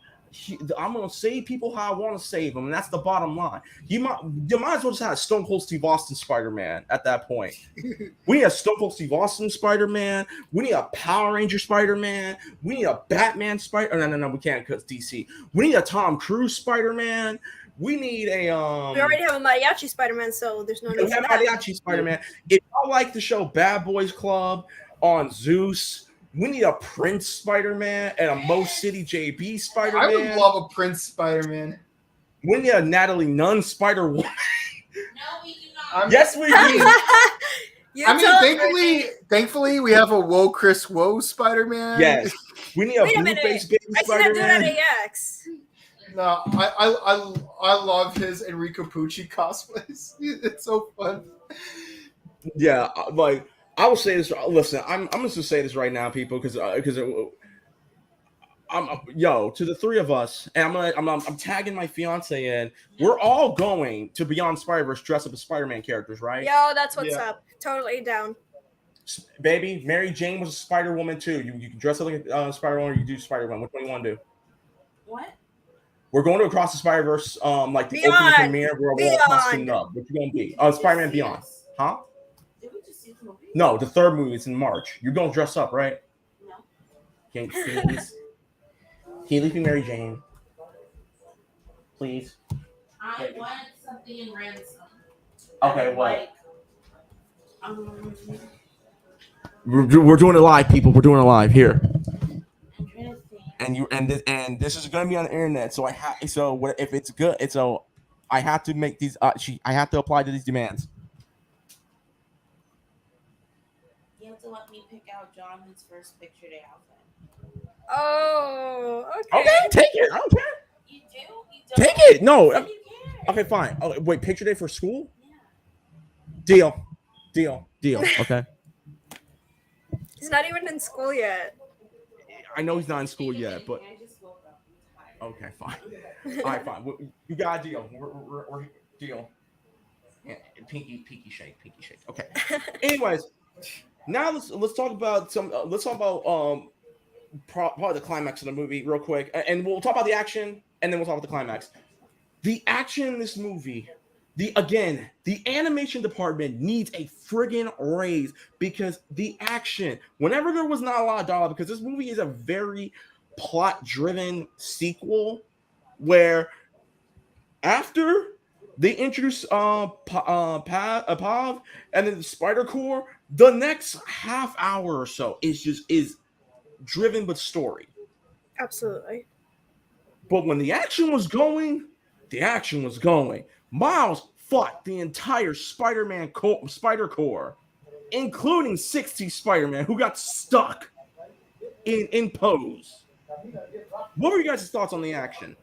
people how I want to save them, and that's the bottom line. You might as well just have Stone Cold Steve Austin Spider-Man at that point. We need a Stone Cold Steve Austin Spider-Man. We need a Power Ranger Spider-Man. We need a Batman Spider. No, we can't because DC. We need a Tom Cruise Spider-Man. We need a We already have a Mariachi Spider-Man, so there's no need for that. Mariachi Spider-Man. If I like the show Bad Boys Club on Zeus. We need a Prince Spider-Man and a Mo City JB Spider-Man. I would love a Prince Spider-Man. We need a Natalie Nunn Spider-Woman. No, we do not. Yes, we do. Thankfully, we have a Whoa Chris Whoa Spider-Man. Yes. We need a blue-faced baby Spider-Man. I see that dude at AX. No, I love his Enrico Pucci cosplays. It's so fun. Yeah, I will say this. Listen, I'm just gonna say this right now, people, because I'm to the three of us, and I'm tagging my fiance in. We're all going to Beyond Spider-Verse dressed up as Spider-Man characters, right? Yo, that's what's up. Totally down. Baby, Mary Jane was a Spider-Woman too. You can dress up like a Spider-Woman, or you do Spider-Man. Which one do you want to do? What? We're going to Across the Spider-Verse, like the Beyond. opening premiere where we're all costumed up. What you gonna be? Spider-Man Beyond, huh? No, the third movie is in March. You're going to dress up, right? No. Can you leave me Mary Jane? Please. I want something in ransom. Okay, what? We're doing it live, people. We're doing it live here. And this is going to be on the internet, so if it's good, I have to make these. I have to apply to these demands. You have to let me pick out Jonathan's first picture day outfit. Oh, okay. Okay, take it. I don't care. You do? You don't? Take it. No. You Okay, fine. Oh, wait, picture day for school? Yeah. Deal. Okay. He's not even in school yet. I know he's not in school yet, but I just woke up. okay, fine. All right, fine. You got a deal. We're deal. Yeah, pinky shake. Okay. Anyways. Now let's talk about probably the climax of the movie real quick, and we'll talk about the action, and then we'll talk about the climax. The action in this movie, the animation department needs a friggin' raise because the action, whenever there was not a lot of dialogue, because this movie is a very plot-driven sequel, where after they introduce Pav and then the Spider Corps, the next half hour or so is driven with story. Absolutely. But when the action was going, Miles fought the entire Spider Corps, including 60 Spider-Man who got stuck in pose. What were you guys' thoughts on the action?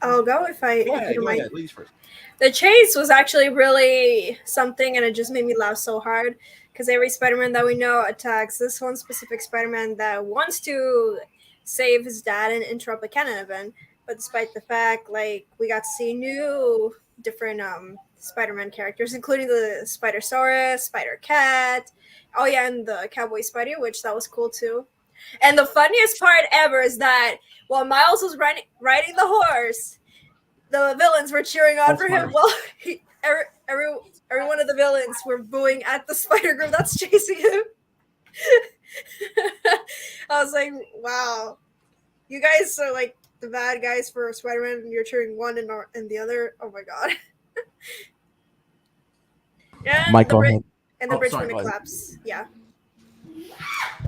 I'll go if I. Go ahead, ladies first. The chase was actually really something, and it just made me laugh so hard because every Spider-Man that we know attacks this one specific Spider-Man that wants to save his dad and interrupt a canon event. But despite the fact, like, we got to see new different Spider-Man characters, including the Spider-Saurus, Spider-Cat, oh yeah, and the Cowboy Spidey, which that was cool too. And the funniest part ever is that while Miles was riding the horse, the villains were cheering on for him. Well, every one of the villains were booing at the spider group that's chasing him. I was like, wow, you guys are like the bad guys for Spider-Man, and you're cheering one and the other. Oh my god. And Michael, the bridge when it collapses. Yeah.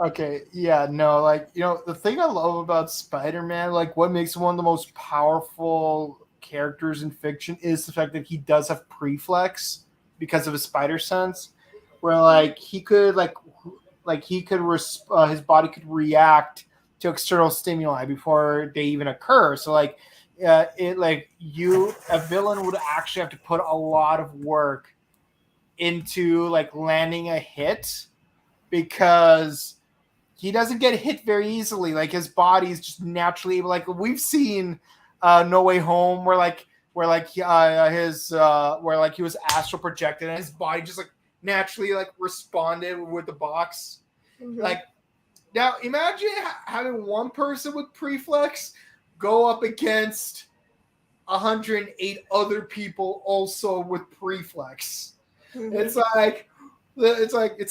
Okay, yeah, no, like, you know, the thing I love about Spider-Man, like, what makes him one of the most powerful characters in fiction is the fact that he does have preflex because of his spider sense, where, like, he could, his body could react to external stimuli before they even occur. So, like, a villain would actually have to put a lot of work into, like, landing a hit, because he doesn't get hit very easily. Like, his body is just naturally able. Like, we've seen No Way Home, where he was astral projected and his body just like naturally like responded with the box. Mm-hmm. Like, now imagine having one person with preflex go up against 108 other people also with preflex. Mm-hmm. It's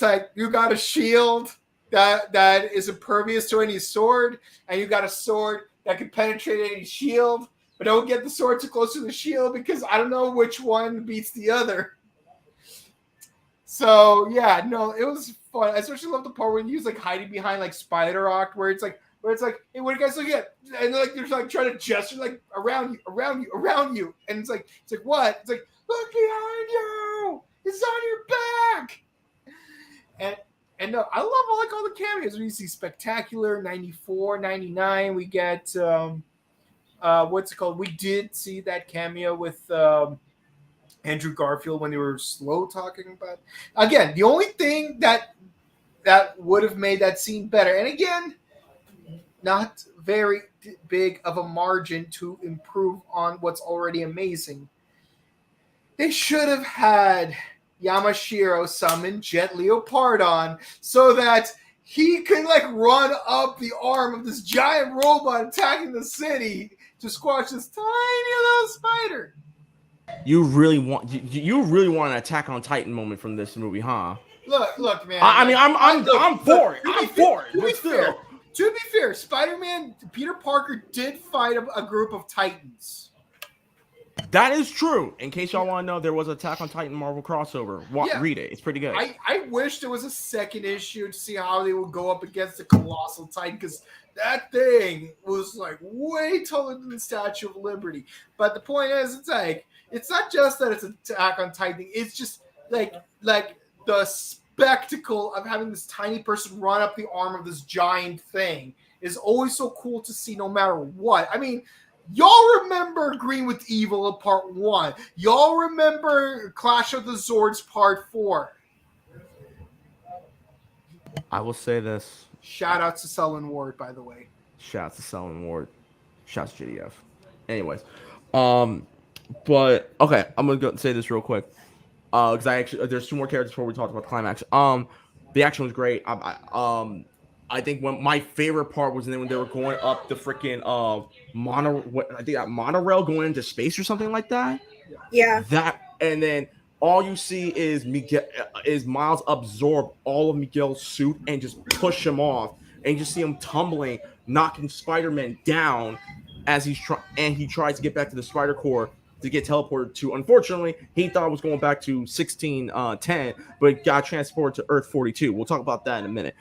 like you got a shield that is impervious to any sword, and you got a sword that can penetrate any shield, but don't get the sword too close to the shield because I don't know which one beats the other. So yeah, no, it was fun. I especially love the part when he was like hiding behind like Spider-Rock, where it's like, hey, what do you guys look at? And like they're like trying to gesture like around you, and it's like what? It's like, look behind you. It's on your back. And no, I love all the cameos. When you see Spectacular, 94, 99, we get what's it called? We did see that cameo with Andrew Garfield when they were slow talking about. Again, the only thing that would have made that scene better, and again, not very big of a margin to improve on what's already amazing. They should have had Yamashiro summon Jet Leopardon so that he could like run up the arm of this giant robot attacking the city to squash this tiny little spider. You really want an Attack on Titan moment from this movie, huh? Look, man. I'm for it. To be fair, Spider-Man, Peter Parker did fight a group of Titans. That is true. In case y'all want to know, there was an Attack on Titan Marvel crossover. Read it. It's pretty good. I wish there was a second issue to see how they would go up against the Colossal Titan, because that thing was like way taller than the Statue of Liberty. But the point is, it's not just that it's an Attack on Titan. It's just like the spectacle of having this tiny person run up the arm of this giant thing is always so cool to see, no matter what. I mean, y'all remember Green with Evil Part 1. Y'all remember Clash of the Zords Part 4. I will say this. Shout out to Selwyn Ward, by the way. Shout out to Selwyn Ward. Shout out to JDF. Anyways. But, okay, I'm going to go say this real quick. Because there's two more characters before we talk about Climax. The action was great. I think my favorite part was when they were going up the freaking monorail going into space or something like that. Yeah. That, and then all you see is Miles absorb all of Miguel's suit and just push him off, and you just see him tumbling, knocking Spider-Man down as he tries to get back to the Spider Core to get teleported to. Unfortunately, he thought it was going back to 1610, but got transported to Earth 42. We'll talk about that in a minute.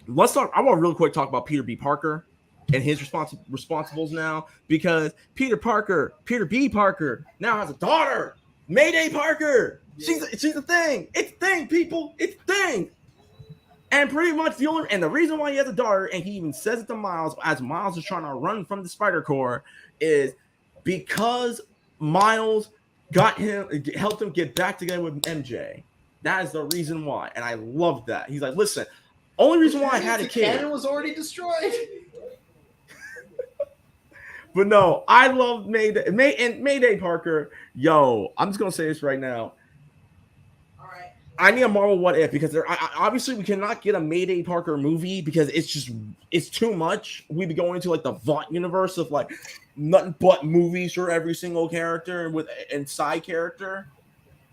Let's talk. I want to really quick talk about Peter B. Parker and his responsibles now, because Peter B. Parker now has a daughter, Mayday Parker. She's a thing. It's a thing, people. It's a thing. And pretty much the reason why he has a daughter, and he even says it to Miles as Miles is trying to run from the Spider Core, is because Miles helped him get back together with MJ. That is the reason why. And I love that. He's like, listen, only reason why I had a The kid. cannon was already destroyed. But no, I love Mayday Parker. Yo, I'm just gonna say this right now. All right. I need a Marvel What If because obviously we cannot get a Mayday Parker movie because it's too much. We'd be going into like the Vought universe of like nothing but movies for every single character and side character.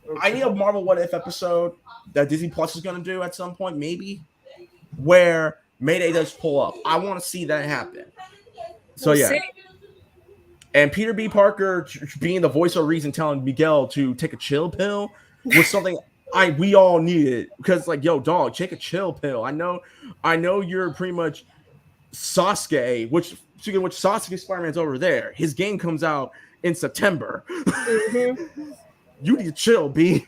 Okay. I need a Marvel What If episode that Disney Plus is gonna do at some point, maybe, where Mayday does pull up. I want to see that happen. So yeah. And Peter B. Parker being the voice of reason, telling Miguel to take a chill pill was something we all needed because, like, yo, dog, take a chill pill. I know you're pretty much Sasuke, which Sasuke Spider-Man's over there. His game comes out in September. Mm-hmm. You need to chill, B.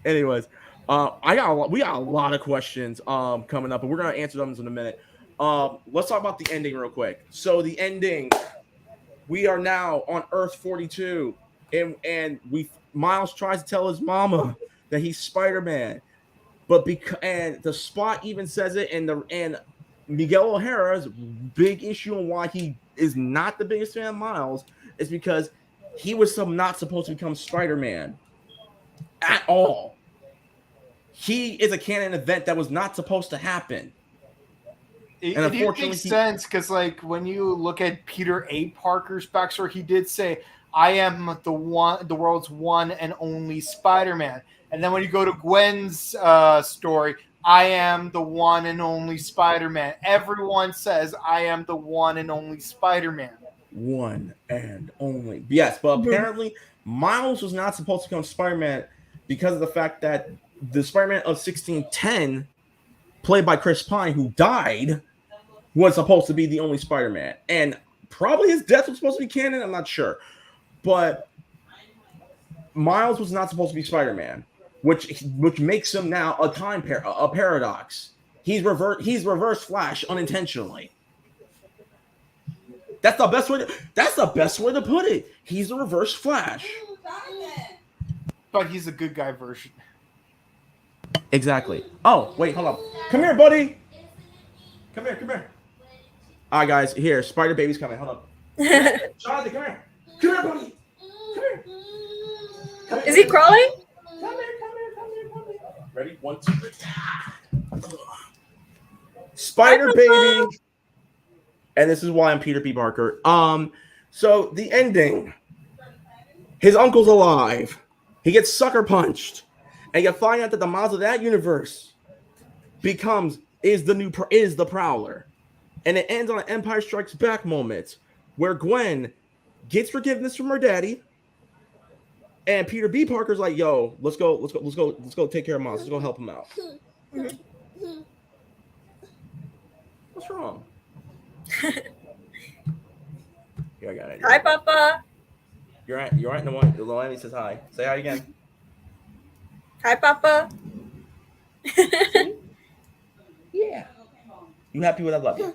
Anyways, we got a lot of questions coming up, and we're gonna answer them in a minute. Let's talk about the ending real quick. So the ending, we are now on Earth 42, and Miles tries to tell his mama that he's Spider-Man, but and the Spot even says it, and Miguel O'Hara's big issue on why he is not the biggest fan of Miles is because he was not supposed to become Spider-Man at all. He is a canon event that was not supposed to happen. It makes sense because, like, when you look at Peter A. Parker's backstory, he did say, "I am the world's one and only Spider-Man." And then when you go to Gwen's story, "I am the one and only Spider-Man." Everyone says, "I am the one and only Spider-Man." One and only. Yes, but apparently Miles was not supposed to become Spider-Man because of the fact that the Spider-Man of 1610, played by Chris Pine, who died, was supposed to be the only Spider-Man. And probably his death was supposed to be canon, I'm not sure. But Miles was not supposed to be Spider-Man, which makes him now a paradox. He's reverse Flash unintentionally. That's the best way to put it. He's a reverse Flash. But he's a good guy version. Exactly. Oh, wait, hold on. Come here, buddy. Come here. All right, guys, here. Spider Baby's coming. Hold up. Jonathan, come here. Come here, buddy. Come here. Is he crawling? Come here. Ready? 1, 2, 3. Spider Baby. And this is why I'm Peter B. Parker. So the ending. His uncle's alive. He gets sucker punched. And you find out that the Miles of that universe is the Prowler. And it ends on an Empire Strikes Back moment where Gwen gets forgiveness from her daddy. And Peter B. Parker's like, yo, let's go take care of Miles. Let's go help him out. What's wrong? Here, I got it. Hi, Papa. You're right. Noemi says hi. Say hi again. Hi, Papa. Yeah. You happy with I love you?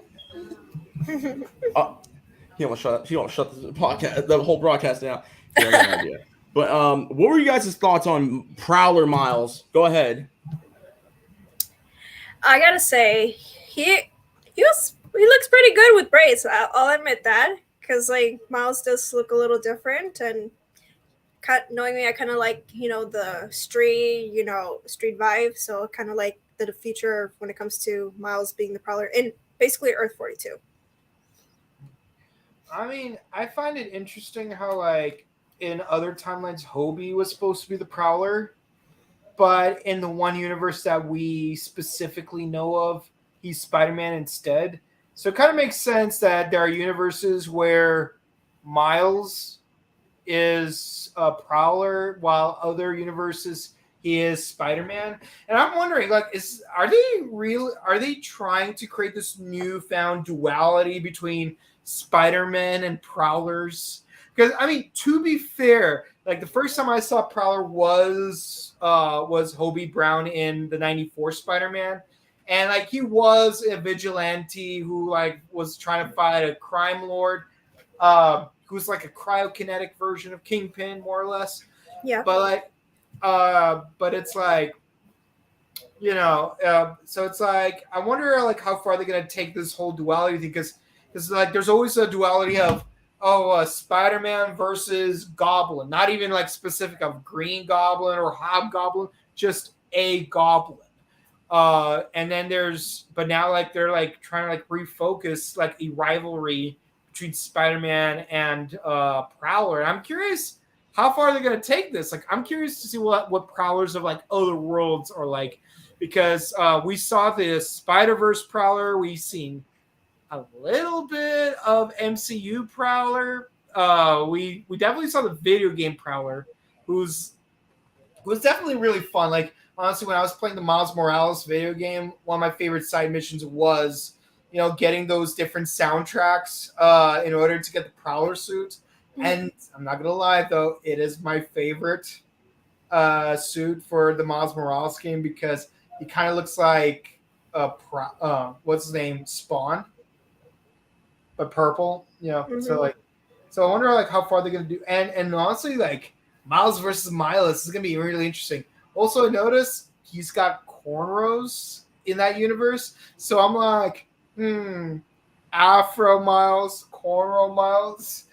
He won't shut the podcast, the whole broadcast down. He has no idea. But what were you guys' thoughts on Prowler Miles? Go ahead. I gotta say, he looks pretty good with braids. I'll admit that, because like Miles does look a little different, and knowing me, I kind of like the street vibe. So kind of like the future when it comes to Miles being the Prowler in basically Earth 42. I mean, I find it interesting how, like, in other timelines, Hobie was supposed to be the Prowler, but in the one universe that we specifically know of, he's Spider-Man instead. So it kind of makes sense that there are universes where Miles is a Prowler, while other universes he is Spider-Man. And I'm wondering, like, are they trying to create this newfound duality between Spider-Man and Prowlers? Because, I mean, to be fair, like, the first time I saw Prowler was Hobie Brown in the 94 Spider-Man. And, like, he was a vigilante who, like, was trying to fight a crime lord who's like a cryokinetic version of Kingpin, more or less. Yeah. But, like, But it's like, so it's like I wonder like how far they're gonna take this whole duality thing because like there's always a duality of Spider-Man versus Goblin, not even like specific of Green Goblin or Hobgoblin, just a Goblin. And then but now like they're like trying to like refocus like a rivalry between Spider-Man and Prowler. And I'm curious how far they're gonna take this. Like I'm curious to see what Prowlers of like other worlds are like, because we saw this Spider-Verse Prowler, we've seen a little bit of MCU Prowler. We definitely saw the video game Prowler, who's definitely really fun. Like honestly, when I was playing the Miles Morales video game, one of my favorite side missions was, getting those different soundtracks in order to get the Prowler suit. And I'm not gonna lie though, it is my favorite suit for the Miles Morales game because he kind of looks like what's his name, Spawn, but purple. So I wonder like how far they're gonna do. And honestly, like Miles versus Miles is gonna be really interesting. Also, I noticed he's got cornrows in that universe, so I'm like, Afro Miles, cornrow Miles.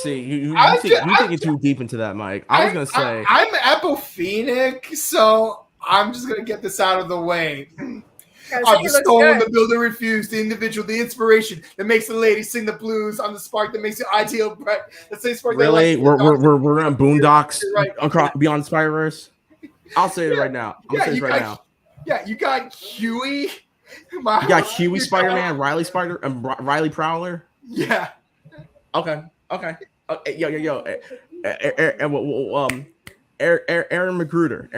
See, you thinking too deep into that, Mike. I was gonna say I'm apophenic, so I'm just gonna get this out of the way. I'm the stone, the builder refused, the individual, the inspiration that makes the lady sing the blues. I'm the spark that makes the ideal bright. Let's say spark. Really, we're on Boondocks across beyond Spider-Verse. I'll say it right now. Yeah, you got Huey. You got Huey Spider-Man, Riley Prowler. Yeah. Okay. Yo. Aaron Magruder.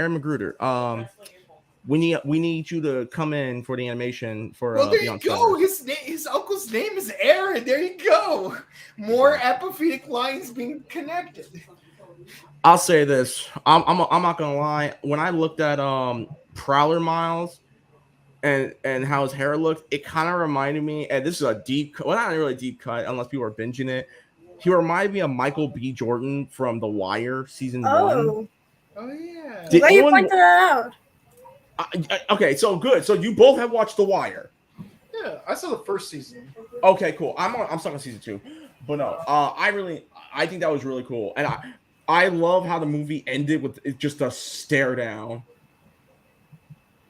We need you to come in for the animation for. Well, there you go. His uncle's name is Aaron. There you go. More apophenic lines being connected. I'll say this. I'm not gonna lie. When I looked at Prowler Miles and how his hair looked, it kind of reminded me. And this is a deep, well, not really deep cut unless people are binging it. He reminded me of Michael B. Jordan from The Wire season 1. Oh yeah. Why you pointed that out? Okay, so good. So you both have watched The Wire. Yeah, I saw the first season. Okay, cool. I'm stuck on season 2, but no, I think that was really cool, and I love how the movie ended with just a stare down.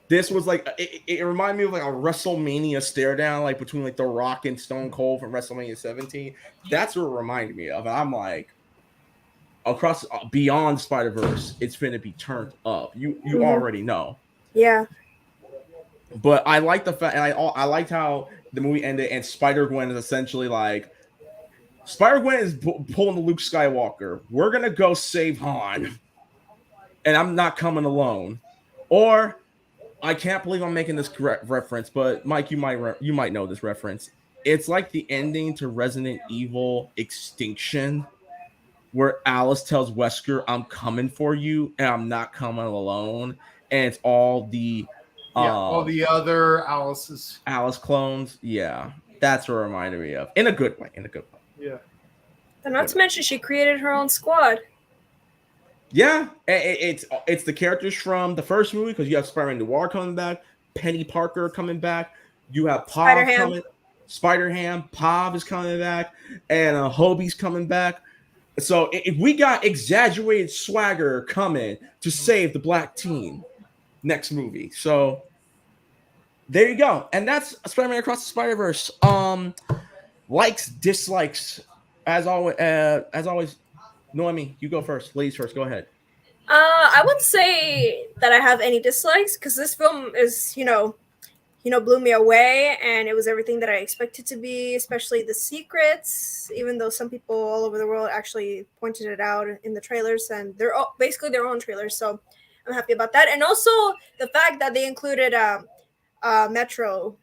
This was like it reminded me of like a WrestleMania stare down, like between like The Rock and Stone Cold from WrestleMania 17. That's what it reminded me of, and I'm like, across beyond Spider-Verse, it's gonna be turned up. You already know. Yeah. But I like the fact, and I liked how the movie ended, and Spider-Gwen is essentially like, Spider-Gwen is pulling the Luke Skywalker. We're gonna go save Han, and I'm not coming alone. Or, I can't believe I'm making this reference, but Mike, you might know this reference. It's like the ending to Resident Evil Extinction, where Alice tells Wesker, "I'm coming for you, and I'm not coming alone." And it's all the all the other Alice clones. Yeah, that's what it reminded me of, in a good way. Yeah. And not to mention, she created her own squad. Yeah, it's the characters from the first movie, because you have Spider-Man Noir coming back, Penny Parker coming back, you have Pav coming, Spider-Ham, Pav is coming back, and Hobie's coming back. So if we got exaggerated swagger coming to save the black team next movie. So there you go. And that's Spider-Man Across the Spider-Verse. Likes, dislikes, as always, Noemi, you go first. Ladies first, go ahead. I wouldn't say that I have any dislikes, because this film is, blew me away, and it was everything that I expected to be, especially the secrets, even though some people all over the world actually pointed it out in the trailers, and they're all basically their own trailers, so I'm happy about that. And also the fact that they included Metro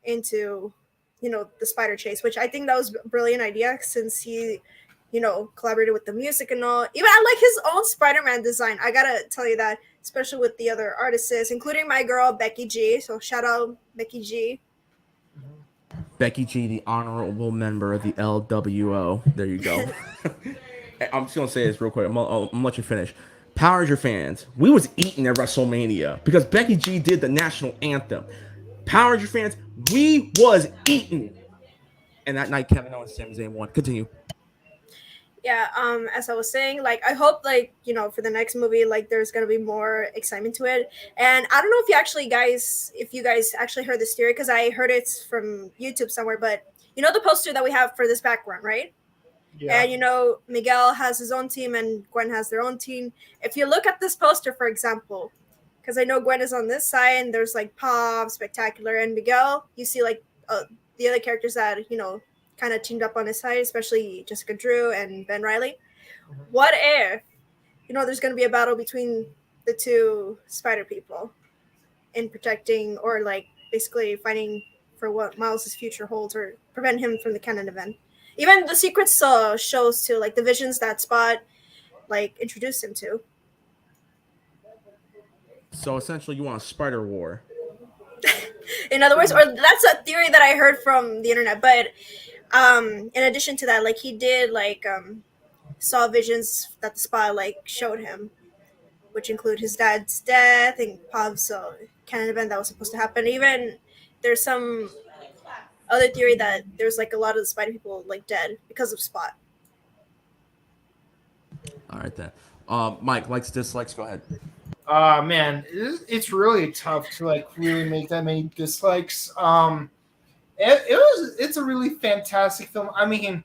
into, the spider chase, which I think that was a brilliant idea, since he, collaborated with the music and all. Even I like his own Spider-Man design. I gotta tell you that, especially with the other artists, including my girl Becky G. So shout out Becky G. Becky G, the honorable member of the LWO. There you go. I'm just gonna say this real quick. I'm gonna let you finish. Power Ranger fans, we was eating at WrestleMania because Becky G did the national anthem. Power Ranger fans, we was eating. And that night, Kevin Owens and Sami Zayn won. Continue. Yeah, as I was saying, like I hope like, for the next movie, like there's gonna be more excitement to it. And I don't know if you guys actually heard this theory, because I heard it from YouTube somewhere, but the poster that we have for this background, right? Yeah. And Miguel has his own team and Gwen has their own team. If you look at this poster, for example, because I know Gwen is on this side and there's like Pop, Spectacular, and Miguel, you see like the other characters that kind of teamed up on his side, especially Jessica Drew and Ben Riley. Mhm. What if there's going to be a battle between the two Spider people in protecting, or like basically fighting for what Miles' future holds, or prevent him from the canon event? Even the secrets shows too, like the visions that Spot like introduced him to. So essentially, you want a Spider War. In other words, or that's a theory that I heard from the internet. But in addition to that, like he did like saw visions that the Spot like showed him, which include his dad's death and Pop's canon event that was supposed to happen. Even there's some other theory that there's like a lot of the Spider people like dead because of Spot. All right, then. Mike, likes, dislikes, go ahead. Man, it's really tough to like really make that many dislikes. It's a really fantastic film. I mean,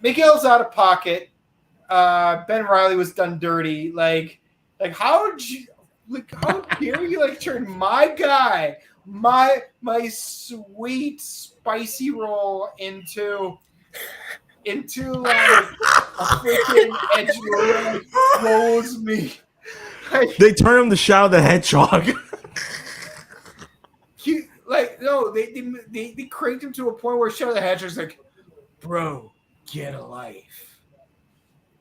Miguel's out of pocket. Ben Riley was done dirty. Like how dare you like turn my guy, my sweet spicy roll into like a freaking edge lord rolls me. Like, They turn him to Shadow the Hedgehog. they cranked him to a point where Shadow the Hedgehog's like, bro, get a life.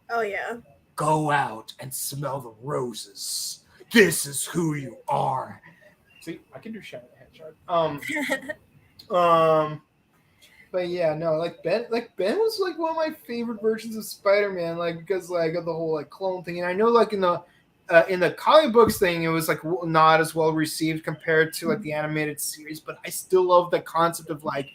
Oh yeah. Go out and smell the roses. This is who you are. See, I can do Shadow the Hedgehog. But yeah, no, like Ben was like one of my favorite versions of Spider-Man, like because like of the whole like clone thing. And I know like in the comic books thing, it was like not as well received compared to like the animated series, but I still love the concept of like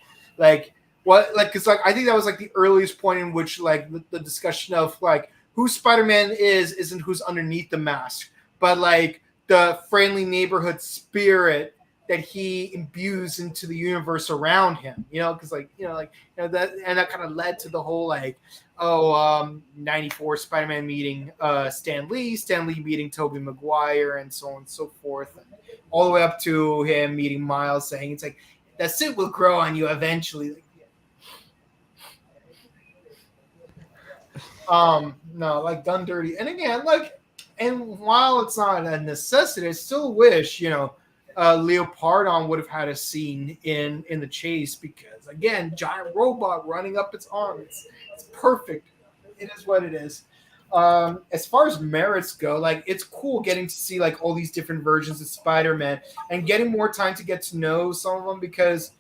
what like because like I think that was like the earliest point in which like the discussion of like who Spider-Man isn't who's underneath the mask, but like the friendly neighborhood spirit that he imbues into the universe around him, because that kind of led to the whole like 94 Spider-Man meeting Stan Lee meeting Tobey Maguire, and so on and so forth, and all the way up to him meeting Miles, saying it's like the suit will grow on you eventually. No, like done dirty. And again, like, and while it's not a necessity, I still wish Leopardon would have had a scene in the chase, because again, giant robot running up its arms. It's perfect. It is what it is. As far as merits go, like it's cool getting to see like all these different versions of Spider-Man and getting more time to get to know some of them, because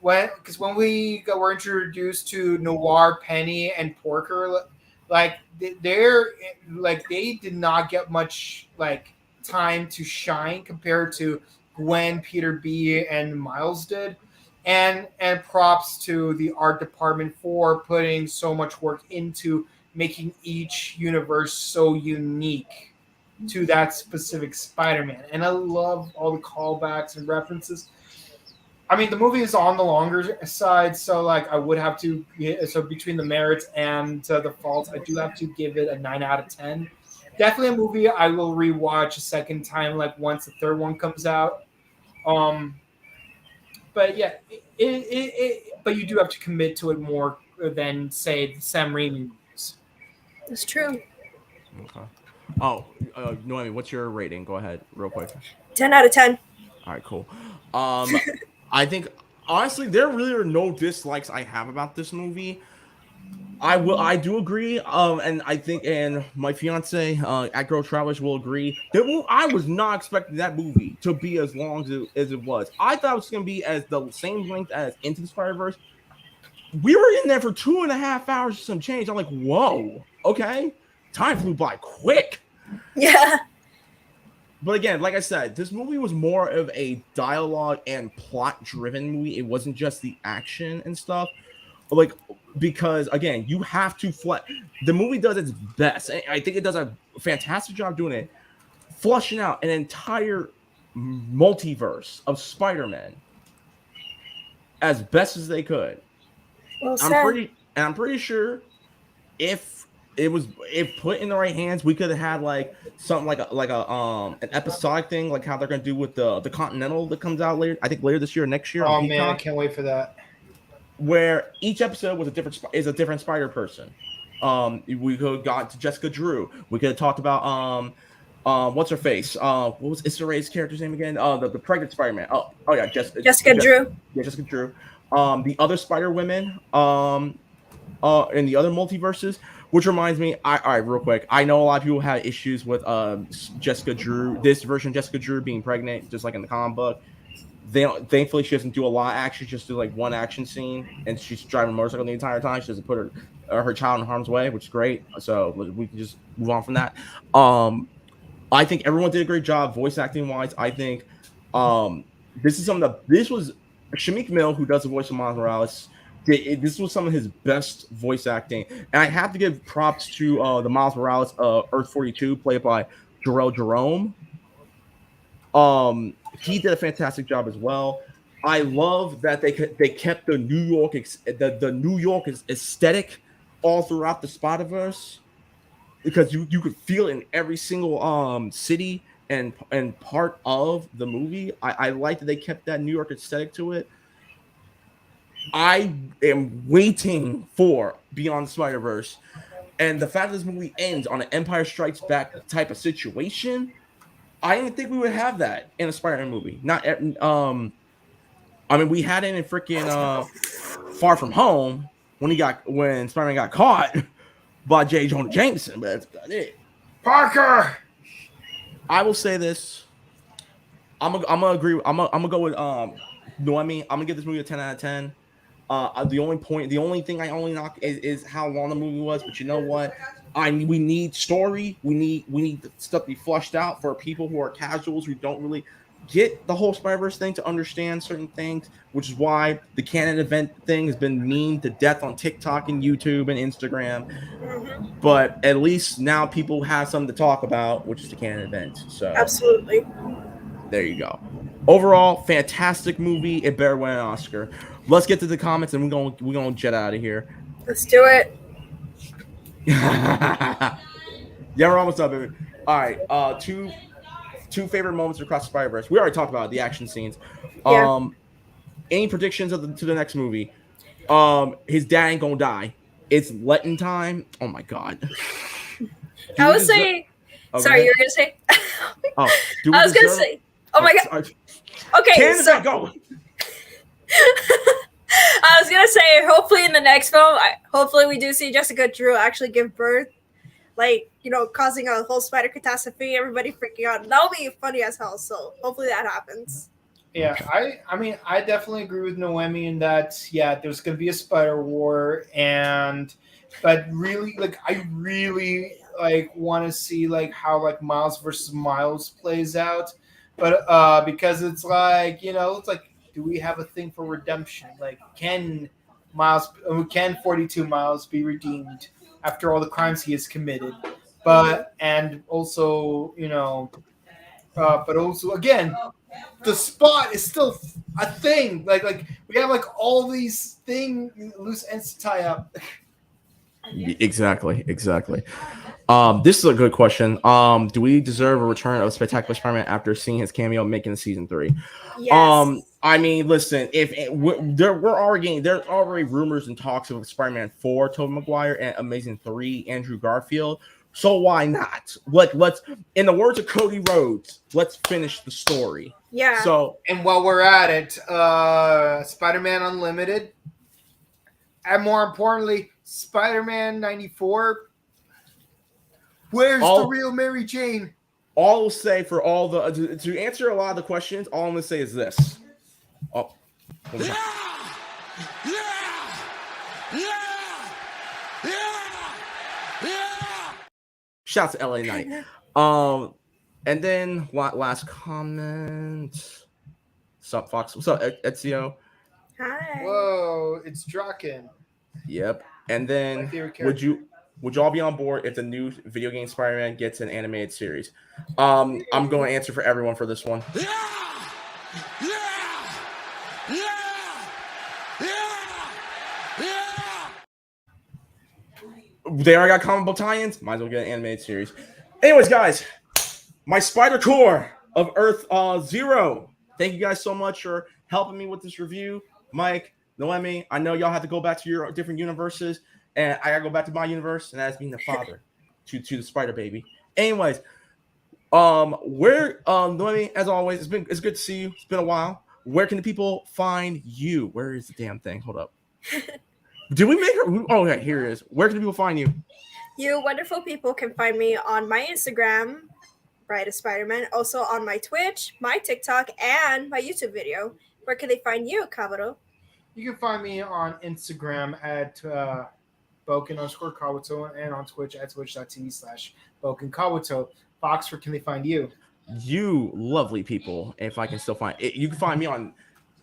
when we were introduced to Noir, Penny, and Porker, like they did not get much like time to shine compared to Gwen, Peter B, and Miles did. And props to the art department for putting so much work into making each universe so unique to that specific Spider-Man. And I love all the callbacks and references. I mean, the movie is on the longer side, so like I would have to. So between the merits and the faults, I do have to give it a 9 out of 10. Definitely a movie I will rewatch a second time, like once the third one comes out. But yeah, but you do have to commit to it more than say the Sam Raimi movies. That's true. Okay. Oh, Noemi, what's your rating? Go ahead, real quick. 10 out of 10. All right, cool. I think honestly, there really are no dislikes I have about this movie. I do agree. And I think, and my fiance at Girl Travelers will agree that I was not expecting that movie to be as long as it was. I thought it was going to be as the same length as Into the Spider-Verse. We were in there for 2.5 hours, some change. I'm like, whoa, okay, time flew by quick. Yeah. But again, like I said, this movie was more of a dialogue and plot driven movie. It wasn't just the action and stuff. Like, because again, you have to the movie does its best. I think it does a fantastic job doing it, flushing out an entire multiverse of Spider-Man as best as they could. Well said. I'm pretty sure if put in the right hands, we could have had like something like a an episodic thing, like how they're gonna do with the Continental that comes out later. I think later this year or next year. Oh man, I can't wait for that. Where each episode was a different Spider person. We could have got to Jessica Drew. We could have talked about what's her face? What was Issa Rae's character's name again? The pregnant Spider-Man. Oh yeah, Jessica Drew. Yeah, Jessica Drew. The other Spider Women. In the other multiverses. Which reminds me, all right, real quick. I know a lot of people have issues with Jessica Drew, this version of Jessica Drew being pregnant, just like in the comic book. Thankfully, she doesn't do a lot of action. She just do like one action scene, and she's driving a motorcycle the entire time. She doesn't put her child in harm's way, which is great. So we can just move on from that. I think everyone did a great job voice acting wise. I think this was Shamik Mill, who does the voice of Miles Morales. This was some of his best voice acting, and I have to give props to the Miles Morales Earth 42, played by Jarrell Jerome. He did a fantastic job as well. I love that they kept the New York the New York aesthetic all throughout the Spider-Verse, because you could feel it in every single city and part of the movie. I like that they kept that New York aesthetic to it. I am waiting for Beyond the Spider-Verse, and the fact that this movie ends on an Empire Strikes Back type of situation, I didn't think we would have that in a Spider-Man movie. I mean, we had it in freaking Far From Home when Spider-Man got caught by J. Jonah Jameson, but that's about it. Parker. I will say this. I'm gonna agree. I'm gonna go with Noemi. I'm gonna give this movie a 10 out of 10. The only thing I only knock is how long the movie was. But you know what? We need story. We need stuff to be flushed out for people who are casuals who don't really get the whole Spider-Verse thing to understand certain things, which is why the canon event thing has been memed to death on TikTok and YouTube and Instagram. But at least now people have something to talk about, which is the canon event. So absolutely, there you go. Overall, fantastic movie. It better win an Oscar. Let's get to the comments and we're gonna jet out of here. Let's do it. Yeah, we're almost done, baby. All right, two favorite moments across the Spider-Verse. We already talked about the action scenes. Yeah. Any predictions to the next movie? His dad ain't gonna die. It's letting time. Oh my god. I was saying. Sorry, you were gonna say. I was gonna say. Oh my god. Okay, so go. I was gonna say, hopefully in the next film, hopefully we do see Jessica Drew actually give birth, like, causing a whole spider catastrophe, everybody freaking out. That'll be funny as hell. So hopefully that happens. Yeah, I mean, I definitely agree with Noemi in that. Yeah, there's gonna be a spider war, but really, I really want to see how Miles versus Miles plays out, but because it's do we have a thing for redemption? Can 42 Miles be redeemed after all the crimes he has committed? But also again, the Spot is still a thing. We have all these loose ends to tie up. Exactly. This is a good question. Do we deserve a return of Spectacular Spider-Man after seeing his cameo making season 3? Yes. I mean, listen, there's already rumors and talks of Spider-Man 4, Tobey Maguire, and Amazing 3, Andrew Garfield. So why not? Let's, in the words of Cody Rhodes, let's finish the story. Yeah. So, and while we're at it, Spider-Man Unlimited, and more importantly, Spider-Man 94. Where's the real Mary Jane? All I'll say for all the to answer a lot of the questions, all I'm gonna say is this. Oh, yeah! Shout out to LA Knight. And then last comment. What's up, Fox? What's up, Ezio? Hi. Whoa, it's Draken. Yep. And My then favorite would character. you all be on board if the new video game Spider-Man gets an animated series? I'm going to answer for everyone for this one. Yeah! Yeah! Yeah! Yeah! Yeah! They already got comic book tie-ins. Might as well get an animated series. Anyways, guys, my Spider Core of Earth Zero. Thank you guys so much for helping me with this review. Mike, Noemi, I know y'all have to go back to your different universes, and I gotta go back to my universe, and that's being the father to the Spider Baby. Anyways, Noemi, as always, it's good to see you. It's been a while. Where can the people find you? Where is the damn thing? Hold up. Did we make her? Oh, yeah, here it is. Where can the people find you? You wonderful people can find me on my Instagram, Bride of Spider-Man, also on my Twitch, my TikTok, and my YouTube video. Where can they find you, Kabuto? You can find me on Instagram at Boken_Kabuto and on Twitch at twitch.tv/BokenKabuto. Fox, where can they find you? You lovely people, if I can still find it, you can find me on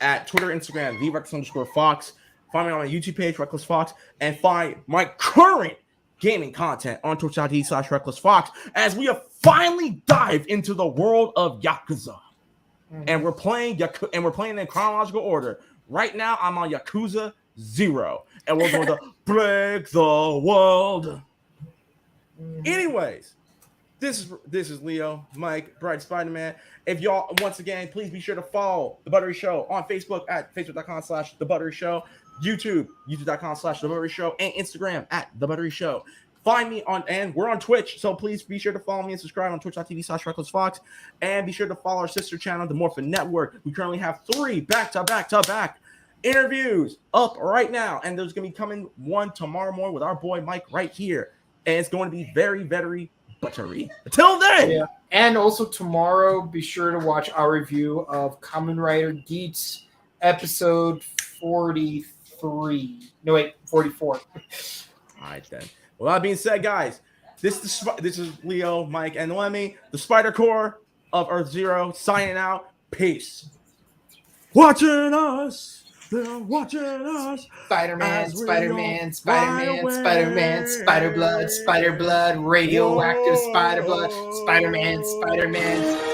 at Twitter, Instagram, @Reckless_Fox. Find me on my YouTube page, Reckless Fox, and find my current gaming content on twitch.tv/RecklessFox as we have finally dived into the world of Yakuza. And we're playing in chronological order. Right now, I'm on Yakuza 0, and we're going to break the world. Anyways, this is Leo, Mike, Bright Spider-Man. If y'all, once again, please be sure to follow The Buttery Show on Facebook at facebook.com/The Buttery Show, YouTube, youtube.com/The Buttery Show, and Instagram at The Buttery Show. Find me and we're on Twitch, so please be sure to follow me and subscribe on twitch.tv/RecklessFox, and be sure to follow our sister channel, The Morphin Network. We currently have 3 back-to-back interviews up right now, and there's going to be coming one tomorrow morning with our boy Mike right here, and it's going to be very, very buttery. Until then! Yeah. And also tomorrow, be sure to watch our review of Kamen Rider Geats episode 43. No, wait, 44. All right, then. Well, that being said, guys, this is Leo, Mike, and Noemi, the Spider Core of Earth Zero, signing out. Peace. Watching us. They're watching us. Spider-Man, as we Spider-Man, go Spider-Man, right Spider-Man, Spider-Blood, Spider-Blood, radioactive Spider-Blood, Spider-Man, Spider-Man.